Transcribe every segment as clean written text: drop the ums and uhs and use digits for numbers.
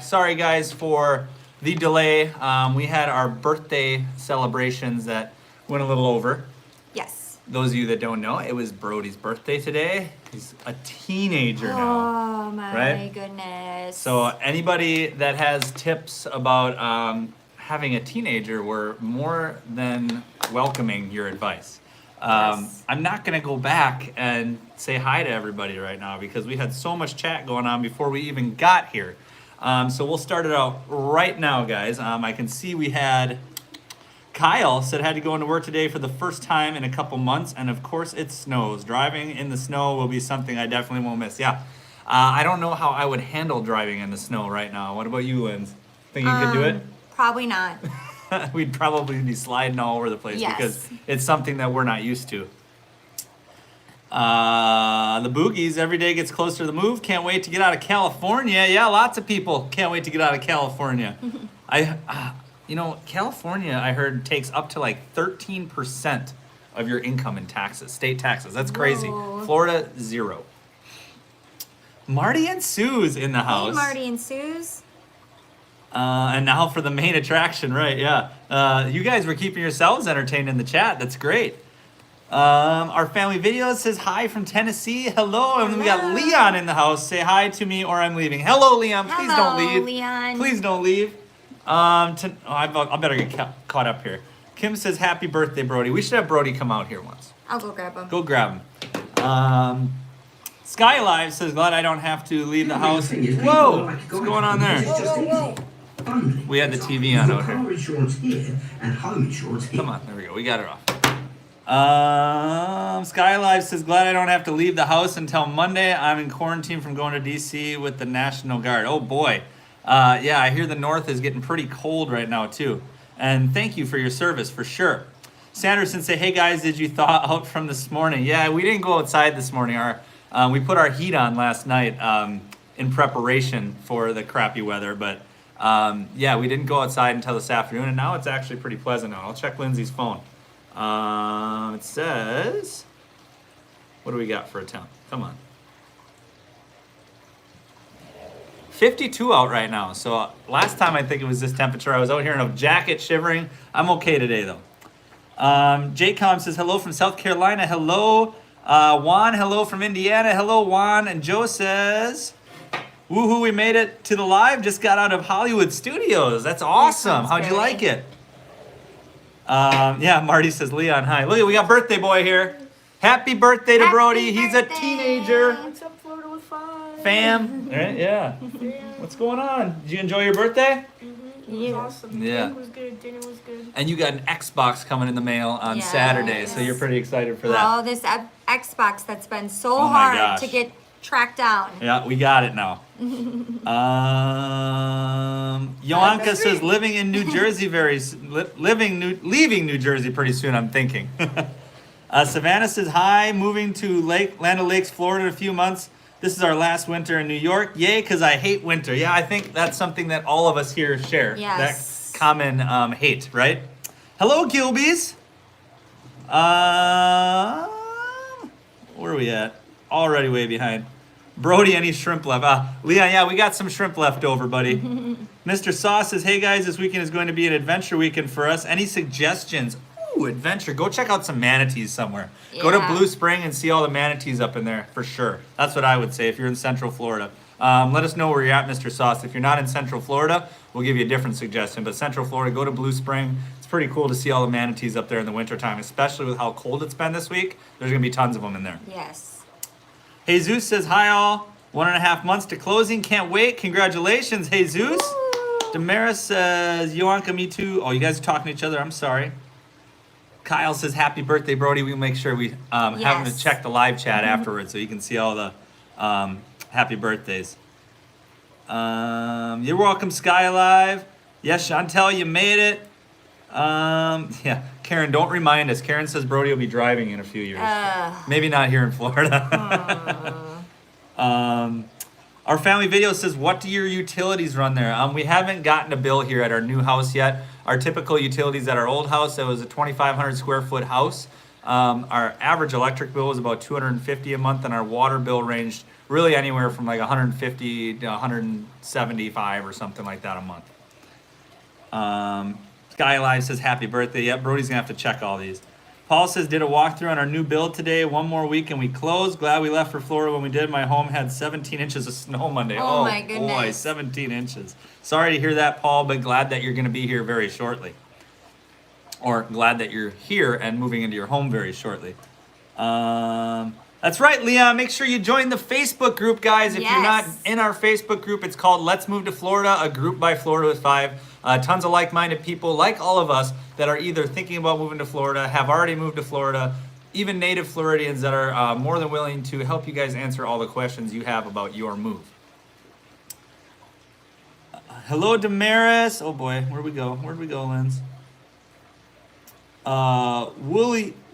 Sorry, guys, for the delay. We had our birthday celebrations that went a little over. Yes. Those of you that don't know, it was Brody's birthday today. He's a teenager now. Oh, my right? goodness. So anybody that has tips about having a teenager, we're more than welcoming your advice. Yes. I'm not going to go back and say hi to everybody right now because we had so much chat going on before we even got here. So we'll start it out right now, guys. I can see we had Kyle said had to go into work today for the first time in a couple months, and of course it snows. Driving in the snow will be something I definitely won't miss. Yeah, I don't know how I would handle driving in the snow right now. What about you, Linz? Think you could do it? Probably not. We'd probably be sliding all over the place because it's something that we're not used to. The Boogies, every day gets closer to the move. Can't wait to get out of California. Yeah, lots of people can't wait to get out of California. California, I heard, takes up to like 13% of your income in taxes, state taxes. That's crazy. Whoa. Florida, 0. Marty and Sue's in the house. Hey, Marty and Suze. And now for the main attraction, right? Yeah. You guys were keeping yourselves entertained in the chat. That's great. Our family video says hi from Tennessee. Hello. And then we got Leon in the house. Say hi to me or I'm leaving. Hello, Leon. Please don't leave. Leon. Please don't leave. I better get caught up here. Kim says happy birthday, Brody. We should have Brody come out here once. I'll go grab him. Go grab him. Sky Live says glad I don't have to leave the house. Whoa! What's going on there? We had the TV on out here. Come on, there we go. We got it off. Sky Live says glad I don't have to leave the house until Monday. I'm in quarantine from going to DC with the National Guard. Oh boy. Yeah, I hear the north is getting pretty cold right now too. And thank you for your service for sure. Sanderson say, hey guys, did you thaw out from this morning? Yeah, we didn't go outside this morning. We put our heat on last night in preparation for the crappy weather, but yeah, we didn't go outside until this afternoon, and now it's actually pretty pleasant now. I'll check Lindsay's phone. It says, what do we got for a temp? Come on. 52 out right now. So last time I think it was this temperature. I was out here in a jacket shivering. I'm okay today though. Jaycom says hello from South Carolina. Hello. Juan, hello from Indiana. Hello, Juan. And Joe says, woohoo, we made it to the live. Just got out of Hollywood Studios. That's awesome. How'd you like it? Yeah, Marty says, Leon, hi. Look, we got birthday boy here. Happy birthday to Brody. He's a teenager. What's up, Florida with 5? Fam. Right? Yeah. What's going on? Did you enjoy your birthday? It was awesome. Yeah. Dinner was good. Dinner was good. And you got an Xbox coming in the mail on Saturday, so you're pretty excited for that. Oh, this Xbox that's been so Oh my hard gosh. to get tracked down. Yeah, we got it now. Yoanka says living in New Jersey leaving New Jersey pretty soon, I'm thinking. Savannah says hi, moving to Land O'Lakes, Florida in a few months. This is our last winter in New York. Yay, because I hate winter. Yeah, I think that's something that all of us here share. Yes. That common hate, right? Hello, Gilbies. Where are we at? Already way behind. Brody, any shrimp left? Leon, yeah, we got some shrimp left over, buddy. Mr. Sauce says, hey guys, this weekend is going to be an adventure weekend for us. Any suggestions? Ooh, adventure. Go check out some manatees somewhere. Yeah. Go to Blue Spring and see all the manatees up in there, for sure. That's what I would say if you're in Central Florida. Let us know where you're at, Mr. Sauce. If you're not in Central Florida, we'll give you a different suggestion. But Central Florida, go to Blue Spring. It's pretty cool to see all the manatees up there in the wintertime, especially with how cold it's been this week. There's going to be tons of them in there. Yes. Jesus says, hi all. 1.5 months to closing. Can't wait. Congratulations, Jesus. Damaris says, Yoanka, me too. Oh, you guys are talking to each other. I'm sorry. Kyle says, happy birthday, Brody. We'll make sure we have him to check the live chat afterwards so you can see all the happy birthdays. You're welcome, Sky Live. Yes, Chantel, you made it. Yeah, Karen, don't remind us. Karen says Brody will be driving in a few years. Maybe not here in Florida. Our family video says, what do your utilities run there? We haven't gotten a bill here at our new house yet. Our typical utilities at our old house, it was a 2,500 square foot house. Our average electric bill was about $250 a month, and our water bill ranged really anywhere from like 150 to 175 or something like that a month. Sky Live says happy birthday. Yep, Brody's gonna have to check all these. Paul says did a walkthrough on our new build today. One more week and we closed. Glad we left for Florida when we did. My home had 17 inches of snow Monday. Oh my boy, goodness. 17 inches. Sorry to hear that, Paul, but glad that you're gonna be here very shortly. Or glad that you're here and moving into your home very shortly. That's right, Leon. Make sure you join the Facebook group, guys. If you're not Yes. in our Facebook group, it's called Let's Move to Florida, a group by Florida with 5. Tons of like-minded people, like all of us, that are either thinking about moving to Florida, have already moved to Florida, even native Floridians that are more than willing to help you guys answer all the questions you have about your move. Hello, Damaris. Oh boy, where'd we go? Where'd we go, Linz?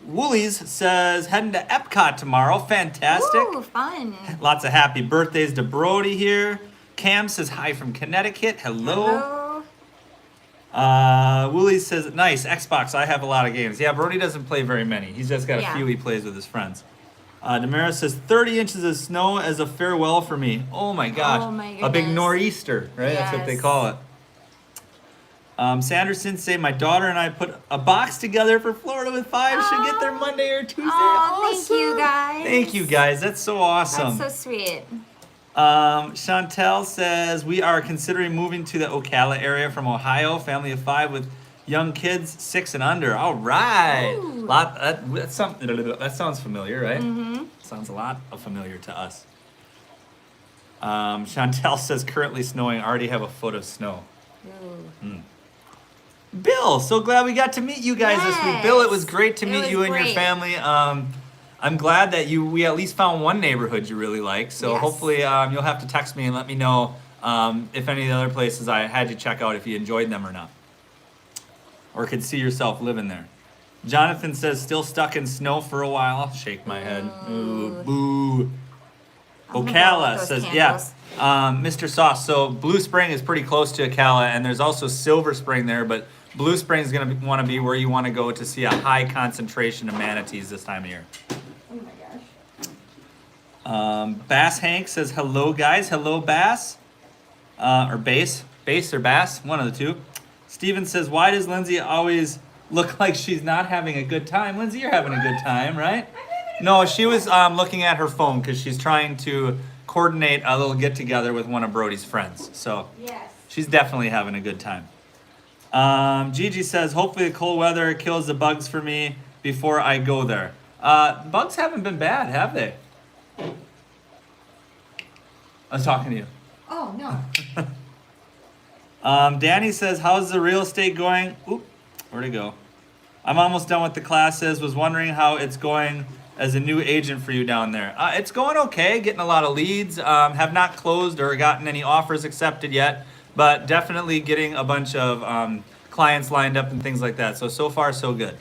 Woolies says heading to Epcot tomorrow. Fantastic. Ooh, fun. Lots of happy birthdays to Brody here. Cam says hi from Connecticut. Hello. Woolies says nice Xbox. I have a lot of games. Yeah, Brody doesn't play very many. He's just got a few he plays with his friends. Damaris says 30 inches of snow as a farewell for me. Oh my gosh. Oh my a big goodness. nor'easter, right? That's what they Yes. call it. Sanderson say my daughter and I put a box together for Florida with 5. Should get there Monday or Tuesday. Oh, thank you Awesome. guys. Thank you guys. That's so awesome. That's so sweet. Chantel says we are considering moving to the Ocala area from Ohio. Family of 5 with young kids 6 and under. All right. Ooh. That sounds familiar, right? Mm-hmm. Sounds a lot familiar to us. Chantel says currently snowing. Already have a foot of snow. Ooh. Bill, so glad we got to meet you guys this week. Bill, it was Yes. great to It meet was you and your great. family. I'm glad that we at least found one neighborhood you really like. So Yes. hopefully you'll have to text me and let me know if any of the other places I had you check out, if you enjoyed them or not. Or could see yourself living there. Jonathan says still stuck in snow for a while. Shake my head. Ooh, boo. I'm gonna go Ocala with those says, candles. yeah. Mr. Sauce, so Blue Spring is pretty close to Ocala, and there's also Silver Spring there, but Blue Spring is going to want to be where you want to go to see a high concentration of manatees this time of year. Oh my gosh. Bass Hank says, hello, guys. Hello, Bass. Or Bass. Bass or Bass, one of the two. Steven says, why does Lindsay always look like she's not having a good time? Lindsay, you're having a good time, right? No, she was looking at her phone because she's trying to coordinate a little get-together with one of Brody's friends. So Yes. she's definitely having a good time. Gigi says, hopefully the cold weather kills the bugs for me before I go there. Bugs haven't been bad, have they? I was talking to you. Oh, no. Danny says, how's the real estate going? Oop, where'd it go? I'm almost done with the classes. Was wondering how it's going as a new agent for you down there. It's going okay, getting a lot of leads. Have not closed or gotten any offers accepted yet, but definitely getting a bunch of clients lined up and things like that. So far, so good.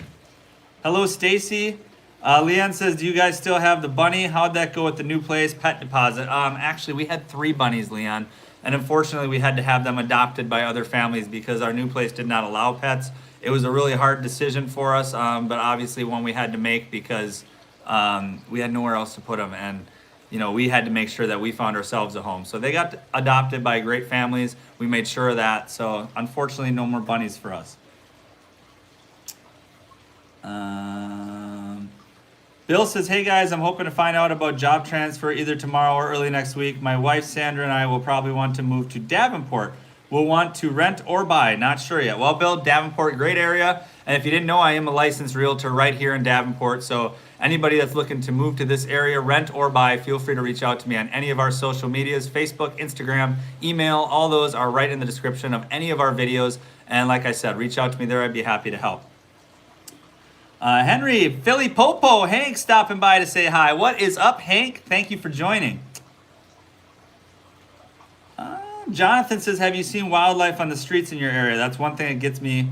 Hello, Stacy. Leanne says, do you guys still have the bunny? How'd that go with the new place, pet deposit? Actually, we had 3 bunnies, Leon, and unfortunately, we had to have them adopted by other families because our new place did not allow pets. It was a really hard decision for us, but obviously one we had to make because we had nowhere else to put them, and we had to make sure that we found ourselves a home. So they got adopted by great families. We made sure of that. So unfortunately, no more bunnies for us. Bill says, hey guys, I'm hoping to find out about job transfer either tomorrow or early next week. My wife Sandra and I will probably want to move to Davenport. We'll want to rent or buy, not sure yet. Well, Bill, Davenport, great area. And if you didn't know, I am a licensed realtor right here in Davenport. So anybody that's looking to move to this area, rent or buy, feel free to reach out to me on any of our social medias, Facebook, Instagram, email, all those are right in the description of any of our videos. And like I said, reach out to me there. I'd be happy to help. Henry, Philly Popo, Hank stopping by to say hi. What is up, Hank? Thank you for joining. Jonathan says, have you seen wildlife on the streets in your area? That's one thing that gets me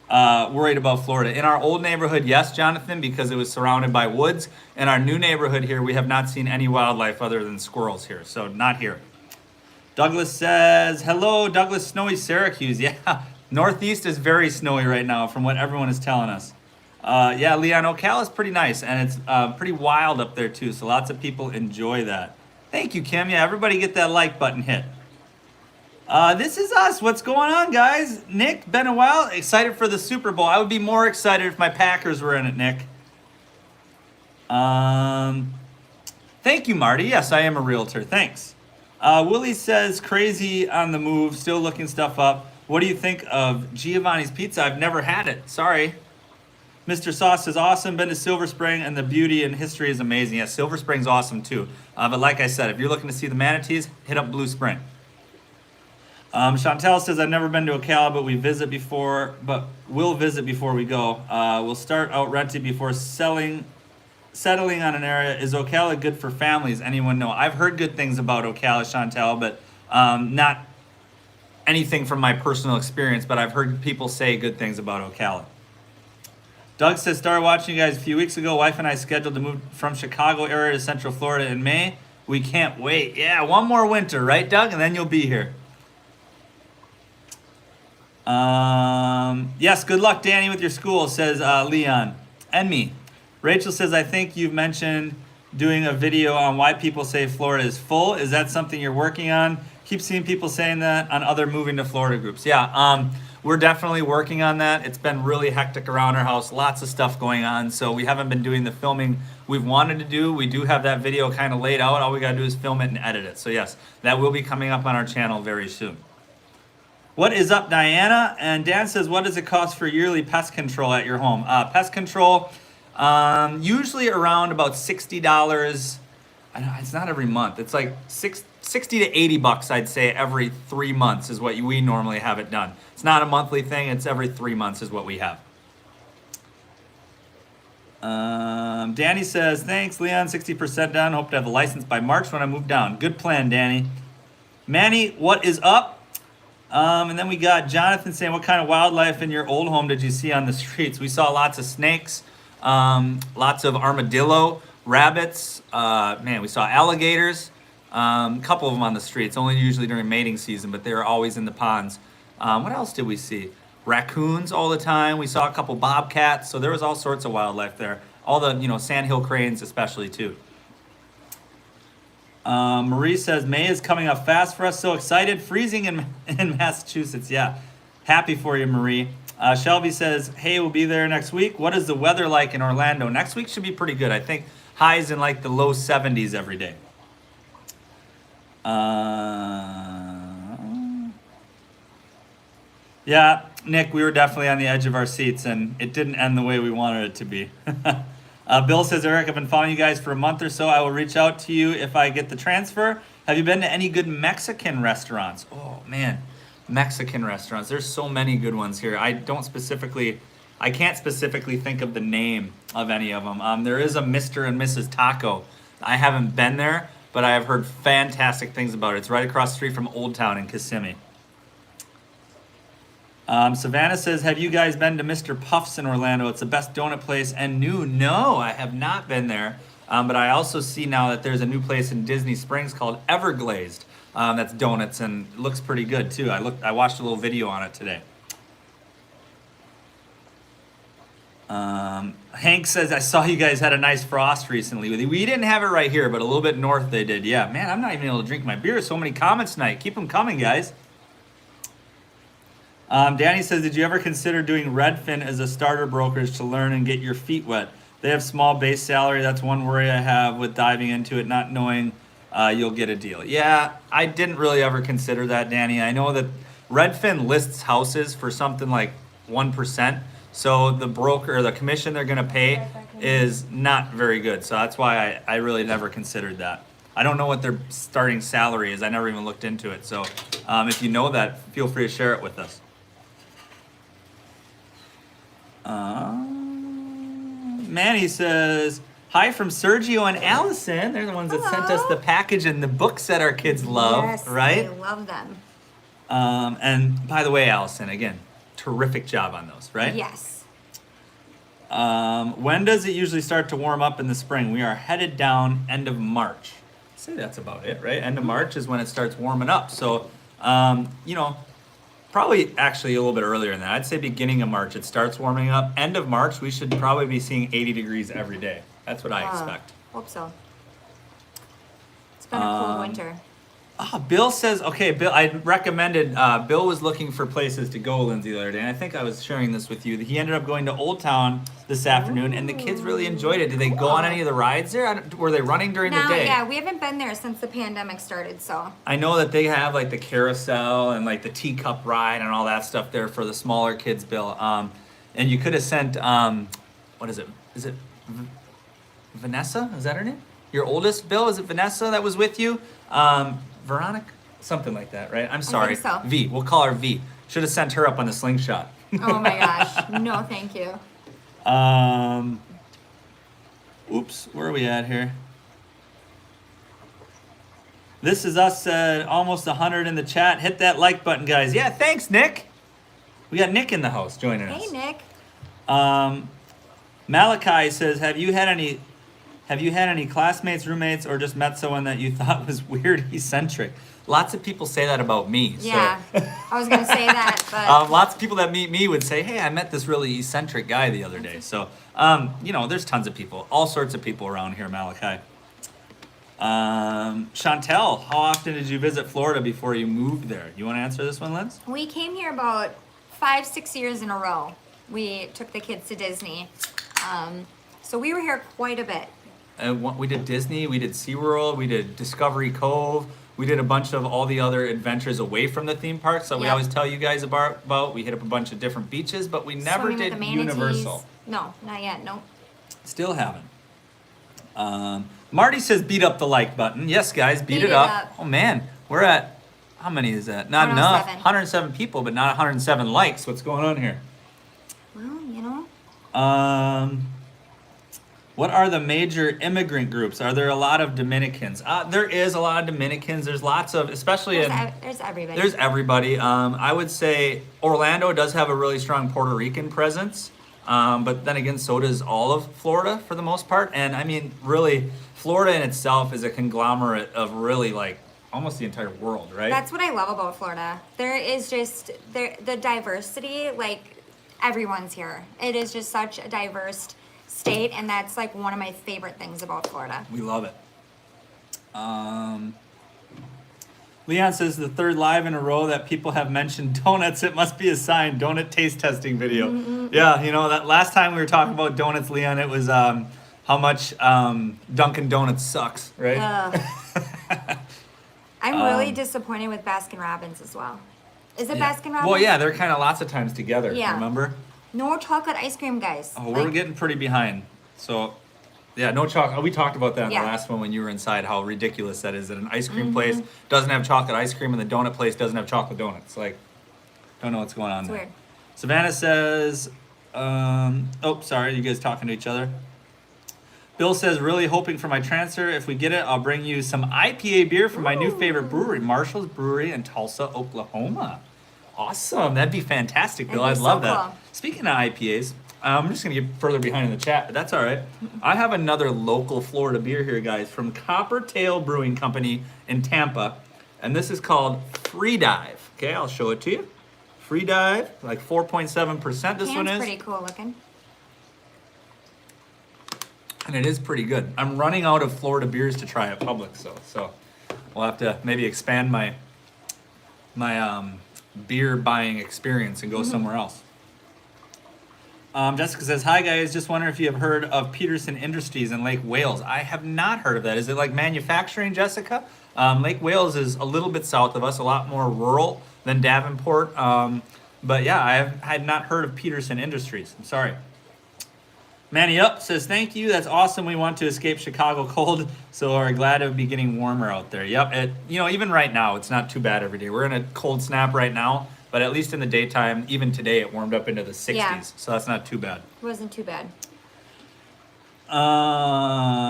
worried about Florida. In our old neighborhood, yes, Jonathan, because it was surrounded by woods. In our new neighborhood here, we have not seen any wildlife other than squirrels here, so not here. Douglas says, hello, Douglas, snowy Syracuse. Yeah, Northeast is very snowy right now from what everyone is telling us. Leon, Ocala is pretty nice, and it's pretty wild up there too, so lots of people enjoy that. Thank you, Kim. Yeah, everybody get that like button hit. This is us. What's going on, guys? Nick, been a while. Excited for the Super Bowl. I would be more excited if my Packers were in it, Nick. Thank you, Marty. Yes, I am a realtor. Thanks. Willie says, crazy on the move, still looking stuff up. What do you think of Giovanni's Pizza? I've never had it. Sorry. Mr. Sauce is awesome. Been to Silver Spring, and the beauty and history is amazing. Yes, Silver Spring's awesome too. But like I said, if you're looking to see the manatees, hit up Blue Spring. Chantel says, I've never been to Ocala, but we'll visit before we go. We'll start out renting before settling on an area. Is Ocala good for families? Anyone know? I've heard good things about Ocala, Chantel, but not anything from my personal experience, but I've heard people say good things about Ocala. Doug says, started watching you guys a few weeks ago. Wife and I scheduled to move from Chicago area to Central Florida in May. We can't wait. Yeah, one more winter, right, Doug? And then you'll be here. Yes, good luck, Danny, with your school, says Leon. And me. Rachel says, I think you've mentioned doing a video on why people say Florida is full. Is that something you're working on? Keep seeing people saying that on other moving to Florida groups. Yeah, we're definitely working on that. It's been really hectic around our house. Lots of stuff going on. So we haven't been doing the filming we've wanted to do. We do have that video kind of laid out. All we got to do is film it and edit it. So yes, that will be coming up on our channel very soon. What is up, Diana? And Dan says, what does it cost for yearly pest control at your home? Pest control, usually around about $60. I know it's not every month. It's like 60 to 80 bucks, I'd say, every 3 months is what we normally have it done. It's not a monthly thing. It's every 3 months is what we have. Danny says, thanks, Leon, 60% down. Hope to have a license by March when I move down. Good plan, Danny. Manny, what is up? And then we got Jonathan saying, what kind of wildlife in your old home did you see on the streets? We saw lots of snakes, lots of armadillo, rabbits. Man, we saw alligators, a couple of them on the streets, only usually during mating season, but they were always in the ponds. What else did we see? Raccoons all the time. We saw a couple bobcats, so there was all sorts of wildlife there. All the, sandhill cranes especially too. Marie says, May is coming up fast for us. So excited. Freezing in Massachusetts. Yeah. Happy for you, Marie. Shelby says, hey, we'll be there next week. What is the weather like in Orlando? Next week should be pretty good. I think highs in like the low 70s every day. Yeah, Nick, we were definitely on the edge of our seats, and it didn't end the way we wanted it to be. Bill says, Eric, I've been following you guys for a month or so. I will reach out to you if I get the transfer. Have you been to any good Mexican restaurants? Oh, man, Mexican restaurants. There's so many good ones here. I can't specifically think of the name of any of them. There is a Mr. and Mrs. Taco. I haven't been there, but I have heard fantastic things about it. It's right across the street from Old Town in Kissimmee. Savannah says, have you guys been to Mr. Puff's in Orlando? It's the best donut place and new. No, I have not been there. But I also see now that there's a new place in Disney Springs called Everglazed. That's donuts and it looks pretty good too. I watched a little video on it today. Hank says, I saw you guys had a nice frost recently. We didn't have it right here, but a little bit north they did. Yeah, man, I'm not even able to drink my beer. So many comments tonight. Keep them coming, guys. Danny says, did you ever consider doing Redfin as a starter brokerage to learn and get your feet wet? They have small base salary. That's one worry I have with diving into it, not knowing you'll get a deal. Yeah, I didn't really ever consider that, Danny. I know that Redfin lists houses for something like 1%. So the broker, or the commission they're going to pay is not very good. So that's why I really never considered that. I don't know what their starting salary is. I never even looked into it. So if you know that, feel free to share it with us. Manny says, hi from Sergio and Allison. They're the ones that sent us the package and the books that our kids love, yes, right? I love them. And by the way, Allison, again, terrific job on those, right? Yes. When does it usually start to warm up in the spring? We are headed down end of March. I'd say that's about it, right? End of March is when it starts warming up. So, probably actually a little bit earlier than that. I'd say beginning of March it starts warming up. End of March, we should probably be seeing 80 degrees every day. That's what I expect. Hope so. It's been a cold winter. Bill says, okay, Bill, I recommended, Bill was looking for places to go, Lindsay, the other day, and I think I was sharing this with you. He ended up going to Old Town this afternoon, and the kids really enjoyed it. Did they go on any of the rides there? Were they running during the day? Yeah, we haven't been there since the pandemic started, so. I know that they have like the carousel and like the teacup ride and all that stuff there for the smaller kids, Bill. And you could have sent, what is it? Is it Vanessa? Is that her name? Your oldest, Bill? Is it Vanessa that was with you? Veronica? Something like that, right? I'm sorry. I think so. V. We'll call her V. Should have sent her up on the slingshot. Oh my gosh. No, thank you. Oops. Where are we at here? This is us, almost 100 in the chat. Hit that like button, guys. Yeah, thanks, Nick. We got Nick in the house joining us. Hey, Nick. Malachi says, have you had any classmates, roommates, or just met someone that you thought was weird, eccentric? Lots of people say that about me. Yeah, So. I was gonna say that, but Lots of people that meet me would say, hey, I met this really eccentric guy the other day. So, there's tons of people, all sorts of people around here, Malachi. Chantel, how often did you visit Florida before you moved there? You want to answer this one, Linz? we came here about 5-6 years in a row. We took the kids to Disney, so we were here quite a bit. We did Disney, we did SeaWorld, we did Discovery Cove, we did a bunch of all the other adventures away from the theme parks that we Yep. always tell you guys about. We hit up a bunch of different beaches, but we never Swimming with did the manatees. Universal. No, not yet. Nope. Still haven't. Marty says beat up the like button. Yes, guys, beat it up. Oh man, we're at, how many is that? Not enough. 107. 107 people, but not 107 likes. What's going on here? Well, What are the major immigrant groups? Are there a lot of Dominicans? There is a lot of Dominicans. There's lots of, especially there's everybody. There's everybody. I would say Orlando does have a really strong Puerto Rican presence. But then again, so does all of Florida for the most part. And I mean, really, Florida in itself is a conglomerate of really like almost the entire world, right? That's what I love about Florida. There is just the diversity. Like everyone's here. It is just such a diverse state, and that's like one of my favorite things about Florida. We love it. Leon says the third live in a row that people have mentioned donuts. It must be a sign. Donut taste testing video. Mm-hmm. Yeah, that last time we were talking about donuts, Leon, it was how much Dunkin' Donuts sucks, right? I'm really disappointed with Baskin Robbins as well. Is it Yeah. Baskin Robbins? Well, yeah, they're kind of lots of times together. Yeah. Remember? No chocolate ice cream, guys. Oh, we're getting pretty behind. So, yeah, no chocolate. We talked about that in Yeah. the last one when you were inside. How ridiculous that is that an ice cream place doesn't have chocolate ice cream and the donut place doesn't have chocolate donuts. Like, don't know what's going on It's there. weird. Savannah says, sorry, you guys talking to each other. Bill says, really hoping for my transfer. If we get it, I'll bring you some IPA beer from my new favorite brewery, Marshall's Brewery in Tulsa, Oklahoma. Awesome. That'd be fantastic, Bill. That'd I'd be love so that. cool. Speaking of IPAs, I'm just going to get further behind in the chat, but that's all right. I have another local Florida beer here, guys, from Coppertail Brewing Company in Tampa, and this is called Free Dive. Okay, I'll show it to you. Free Dive, like 4.7% this one Can's is. pretty cool looking. And it is pretty good. I'm running out of Florida beers to try at Publix, so we'll have to maybe expand my beer buying experience and go somewhere else. Jessica says, hi guys, just wondering if you have heard of Peterson Industries in Lake Wales. I have not heard of that. Is it like manufacturing, Jessica? Lake Wales is a little bit south of us, a lot more rural than Davenport. But yeah, I had not heard of Peterson Industries. I'm sorry. Manny Up says, thank you. That's awesome. We want to escape Chicago cold, so are glad to be getting warmer out there. Yep. Even right now, it's not too bad every day. We're in a cold snap right now, but at least in the daytime, even today, it warmed up into the 60s. Yeah. So that's not too bad. It wasn't too bad.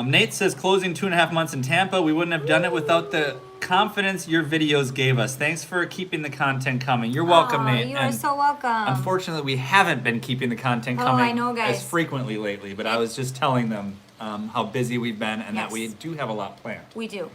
Nate says, closing 2.5 months in Tampa. We wouldn't have done it without the confidence your videos gave us. Thanks for keeping the content coming. You're welcome, Aw, Nate. You are And so welcome. unfortunately, we haven't been keeping the content Oh, coming I know, guys. as frequently lately, but I was just telling them how busy we've been and that Yes. we do have a lot planned. We do.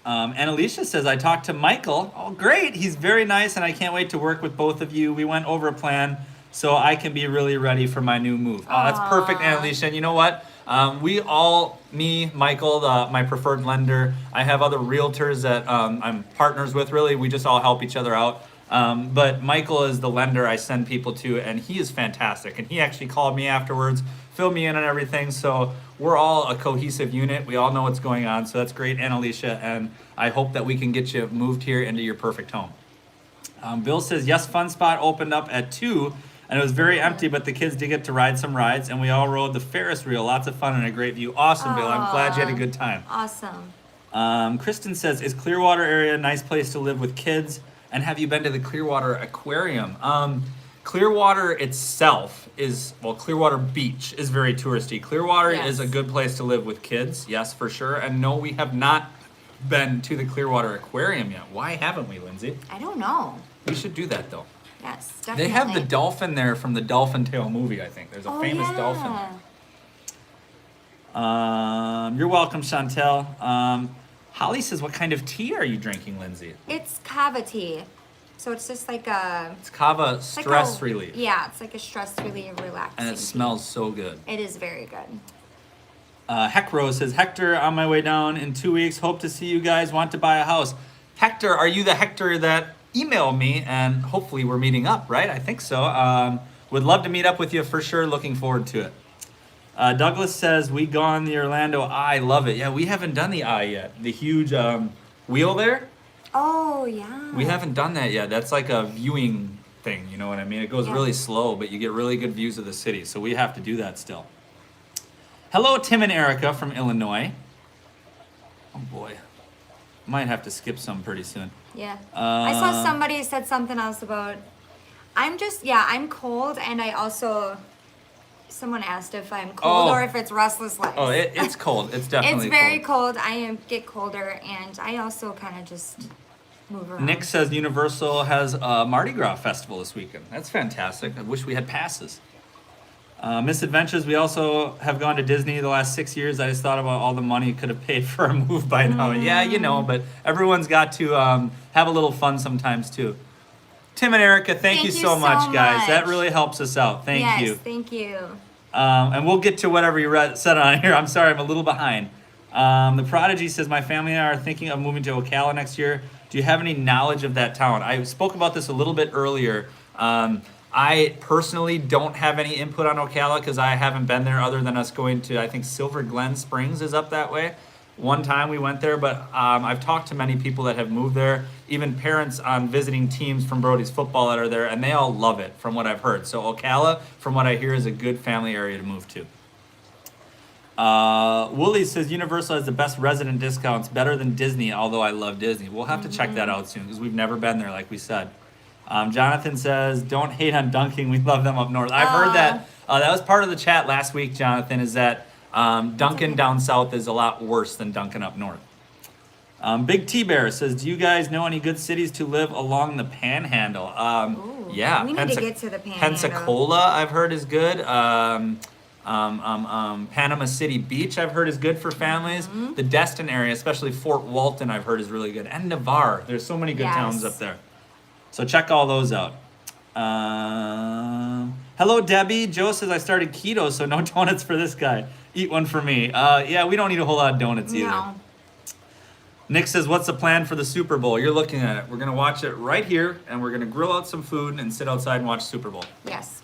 And Alicia says, I talked to Michael. Oh, great. He's very nice, and I can't wait to work with both of you. We went over a plan so I can be really ready for my new move. Oh, that's perfect, Aw. Annalisa. And you know what? Me, Michael, my preferred lender, I have other realtors that I'm partners with, really. We just all help each other out. But Michael is the lender I send people to, and he is fantastic. And he actually called me afterwards, filled me in on everything. So we're all a cohesive unit. We all know what's going on. So that's great, Anna Alicia. And I hope that we can get you moved here into your perfect home. Bill says, yes, Fun Spot opened up at 2, and it was very empty, but the kids did get to ride some rides, and we all rode the Ferris wheel. Lots of fun and a great view. Awesome, Bill. I'm glad you had a good time. Awesome. Kristen says, is Clearwater area a nice place to live with kids? And have you been to the Clearwater Aquarium? Clearwater itself is, well, Clearwater Beach is very touristy. Clearwater is a good place to live with kids, yes, for sure. And no, we have not been to the Clearwater Aquarium yet. Why haven't we, Lindsay? I don't know. We should do that, though. Yes, definitely. They have the dolphin there from the Dolphin Tale movie, I think. There's a famous dolphin there. You're welcome, Chantel. Holly says, what kind of tea are you drinking, Lindsay? It's kava tea. So it's just like a... It's kava stress relief. Yeah, it's like a stress relief, relaxing And it smells so good. It is very good. Heck Rose says, Hector, on my way down in 2 weeks. Hope to see you guys. Want to buy a house. Hector, are you the Hector that emailed me? And hopefully we're meeting up, right? I think so. Would love to meet up with you for sure. Looking forward to it. Douglas says, we gone the Orlando Eye. Love it. Yeah, we haven't done the Eye yet. The huge wheel there. Oh, yeah. We haven't done that yet. That's like a viewing thing. You know what I mean? It goes really slow, but you get really good views of the city. So we have to do that still. Hello, Tim and Erica from Illinois. Oh, boy. Might have to skip some pretty soon. Yeah. I saw somebody said something else about... I'm cold, and I also... Someone asked if I'm cold or if it's restless legs. Oh, it's cold. It's definitely It's very cold. I get colder, and I also kind of just move around. Nick says Universal has a Mardi Gras festival this weekend. That's fantastic. I wish we had passes. Misadventures, we also have gone to Disney the last 6 years. I just thought about all the money could have paid for a move by now. Yeah, you know, but everyone's got to have a little fun sometimes, too. Tim and Erica, thank you so much, guys. That really helps us out. Thank you. Yes, thank you. And we'll get to whatever you said on here. I'm sorry, I'm a little behind. The Prodigy says, my family and I are thinking of moving to Ocala next year. Do you have any knowledge of that town? I spoke about this a little bit earlier. I personally don't have any input on Ocala because I haven't been there other than us going to, I think Silver Glen Springs is up that way. One time we went there, but I've talked to many people that have moved there, even parents on visiting teams from Brody's football that are there, and they all love it from what I've heard. So Ocala, from what I hear, is a good family area to move to. Wooly says Universal has the best resident discounts, better than Disney, although I love Disney. We'll have to check that out soon because we've never been there, like we said. Jonathan says, don't hate on Dunking. We love them up north. I've heard that. That was part of the chat last week, Jonathan, is that Dunkin' down south is a lot worse than Dunkin' up north. Big T-Bear says, do you guys know any good cities to live along the Panhandle? Yeah. We need to get to the Panhandle. Pensacola, I've heard, is good. Panama City Beach, I've heard, is good for families. The Destin area, especially Fort Walton, I've heard is really good. And Navarre. There's so many good towns up there. So check all those out. Hello, Debbie. Joe says I started keto, so no donuts for this guy. Eat one for me. Yeah, we don't eat a whole lot of donuts either. No. Nick says, what's the plan for the Super Bowl? You're looking at it. We're going to watch it right here, and we're going to grill out some food and sit outside and watch Super Bowl. Yes.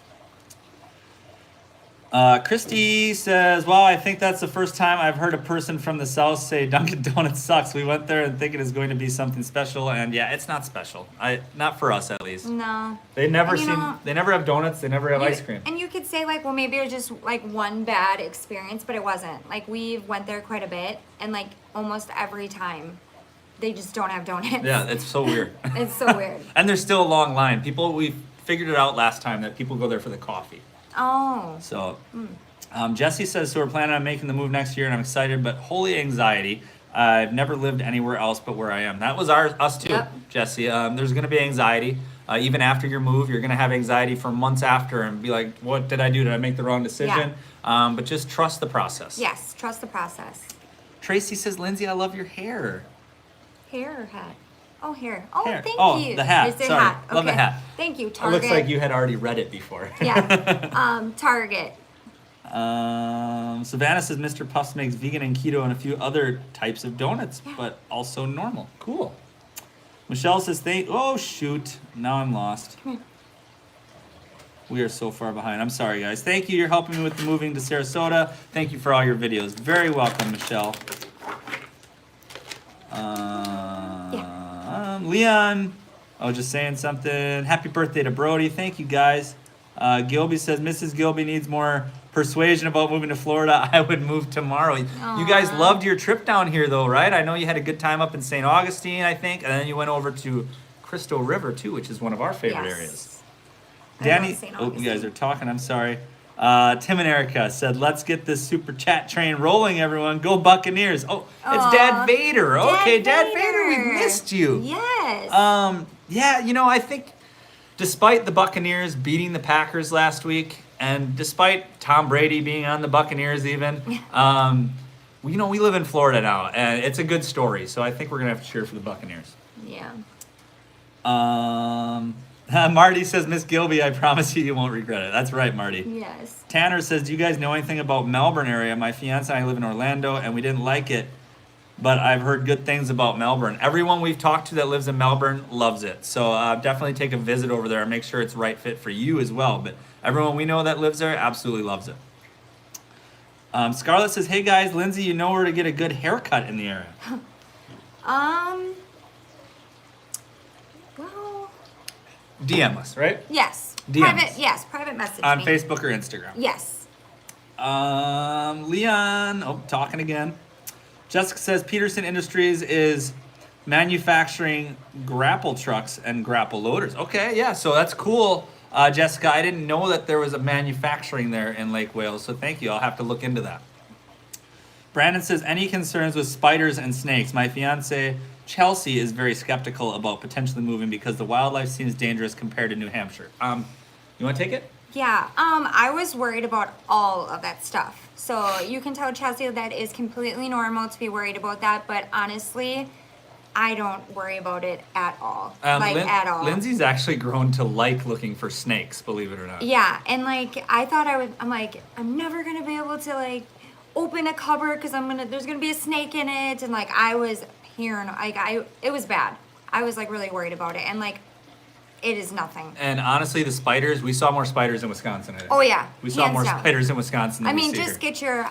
Christy says, well, I think that's the first time I've heard a person from the South say Dunkin' Donuts sucks. We went there and think it is going to be something special, and yeah, it's not special. Not for us, at least. No. They never have donuts. They never have ice cream. And you could say, like, well, maybe it was just, like, one bad experience, but it wasn't. Like, we went there quite a bit, and, like, almost every time, they just don't have donuts. Yeah, it's so weird. It's so weird. And there's still a long line. We figured it out last time that people go there for the coffee. Oh. So, Jesse says, so we're planning on making the move next year, and I'm excited, but holy anxiety. I've never lived anywhere else but where I am. That was us too, Jesse. There's going to be anxiety. Even after your move, you're going to have anxiety for months after and be like, what did I do? Did I make the wrong decision? But just trust the process. Yes, trust the process. Tracy says, Lindsay, I love your hair. Hair or hat? Oh, hair. Oh, hair. Thank you. The hat. It's a Sorry. hat. Okay. Love the hat. Thank you, It Target. looks like you had already read it before. Yeah. Target. Savannah says Mr. Puffs makes vegan and keto and a few other types of donuts, Yeah. but also normal. Cool. Michelle says, oh, shoot. Now I'm lost. Come here. We are so far behind. I'm sorry, guys. Thank you. You're helping me with the moving to Sarasota. Thank you for all your videos. Very welcome, Michelle. Leon. Oh, just saying something. Happy birthday to Brody. Thank you, guys. Gilby says, Mrs. Gilby needs more persuasion about moving to Florida. I would move tomorrow. You guys loved your trip down here, though, right? I know you had a good time up in St. Augustine, I think, and then you went over to Crystal River, too, which is one of our favorite areas. Danny, oh, you guys are talking. I'm sorry. Tim and Erica said, let's get this super chat train rolling, everyone. Go Buccaneers. Oh, it's Dad Vader. Okay, Dad Vader, we missed you. Yes. Yeah, I think despite the Buccaneers beating the Packers last week, and despite Tom Brady being on the Buccaneers even, we live in Florida now, and it's a good story. So I think we're going to have to cheer for the Buccaneers. Yeah. Marty says, Miss Gilby, I promise you won't regret it. That's right, Marty. Yes. Tanner says, do you guys know anything about Melbourne area? My fiance and I live in Orlando, and we didn't like it, but I've heard good things about Melbourne. Everyone we've talked to that lives in Melbourne loves it. So definitely take a visit over there and make sure it's right fit for you as well. But everyone we know that lives there absolutely loves it. Scarlett says, hey guys, Lindsay, you know where to get a good haircut in the area? Well, DM us, right? yes. DMs. Private message On me. Facebook or Instagram. Yes. Leon, talking again. Jessica says Peterson Industries is manufacturing grapple trucks and grapple loaders. Okay, yeah, so that's cool. Jessica, I didn't know that there was a manufacturing there in Lake Wales, so thank you. I'll have to look into that. Brandon says, any concerns with spiders and snakes? My fiance, Chelsea, is very skeptical about potentially moving because the wildlife seems dangerous compared to New Hampshire. You want to take it? Yeah, I was worried about all of that stuff. So you can tell Chelsea that is completely normal to be worried about that, but honestly, I don't worry about it at all. At all. Lindsay's actually grown to like looking for snakes, believe it or not. Yeah, and I thought I'm never gonna be able to open a cupboard because there's gonna be a snake in it, and I was paranoid. It was bad. I was really worried about it, and it is nothing. And honestly, the spiders, we saw more spiders in Wisconsin. I think. Oh yeah, We saw hands more down. spiders in Wisconsin than we see just here. get your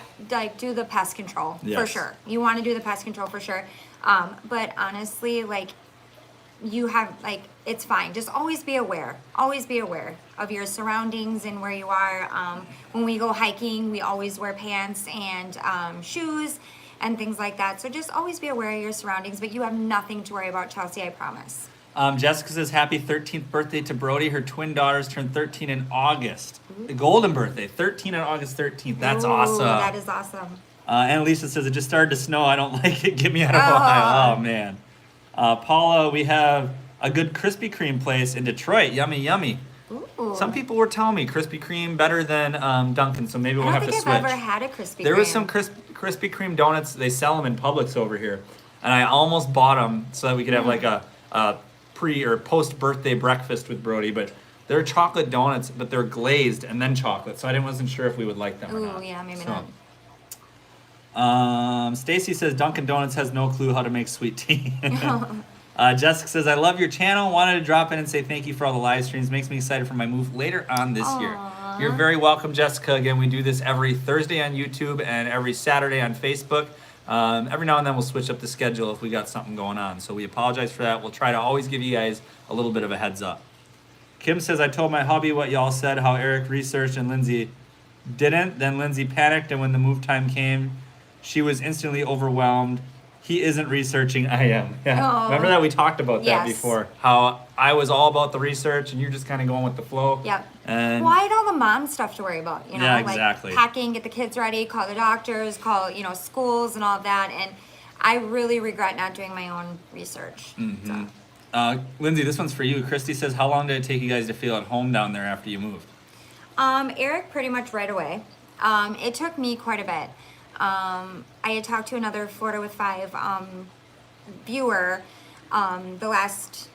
do the pest control for Yes. sure. You want to do the pest control for sure. But honestly, you have it's fine. Just always be aware. Always be aware of your surroundings and where you are. When we go hiking, we always wear pants and shoes and things like that. So just always be aware of your surroundings. But you have nothing to worry about, Chelsea. I promise. Jessica says, happy 13th birthday to Brody. Her twin daughters turned 13 in August. The golden birthday, 13 on August 13th. That's Ooh, awesome. That is awesome. And Alicia says, it just started to snow. I don't like it. Get me out of Ohio. Oh, man. Paula, we have a good Krispy Kreme place in Detroit. Yummy, yummy. Ooh. Some people were telling me Krispy Kreme better than Dunkin', so maybe we'll I have don't to think switch. I've ever had a Krispy Kreme. There was some Krispy Kreme donuts. They sell them in Publix over here. And I almost bought them so that we could have a pre or post birthday breakfast with Brody, but they're chocolate donuts, but they're glazed and then chocolate, so I wasn't sure if we would like them or not. Ooh, yeah, maybe So, not. Stacy says Dunkin' Donuts has no clue how to make sweet tea. Jessica says, I love your channel. Wanted to drop in and say thank you for all the live streams. Makes me excited for my move later on this year. You're very welcome, Jessica. Again, we do this every Thursday on YouTube and every Saturday on Facebook. Every now and then we'll switch up the schedule if we got something going on. So we apologize for that. We'll try to always give you guys a little bit of a heads up. Kim says, I told my hubby what y'all said, how Eric researched and Lindsay didn't. Then Lindsay panicked, and when the move time came, she was instantly overwhelmed. He isn't researching, I am. Yeah. Oh. Remember that we talked about that Yes. before? How I was all about the research and you're just kind of going with the flow. Yep. And Well, I had all the mom stuff to worry about, you know, Yeah, exactly. packing, get the kids ready, call the doctors, call, schools and all of that. And I really regret not doing my own research. Mm-hmm. So. Lindsay, this one's for you. Christy says, how long did it take you guys to feel at home down there after you moved? Eric pretty much right away. It took me quite a bit. I had talked to another Florida with 5 viewer the last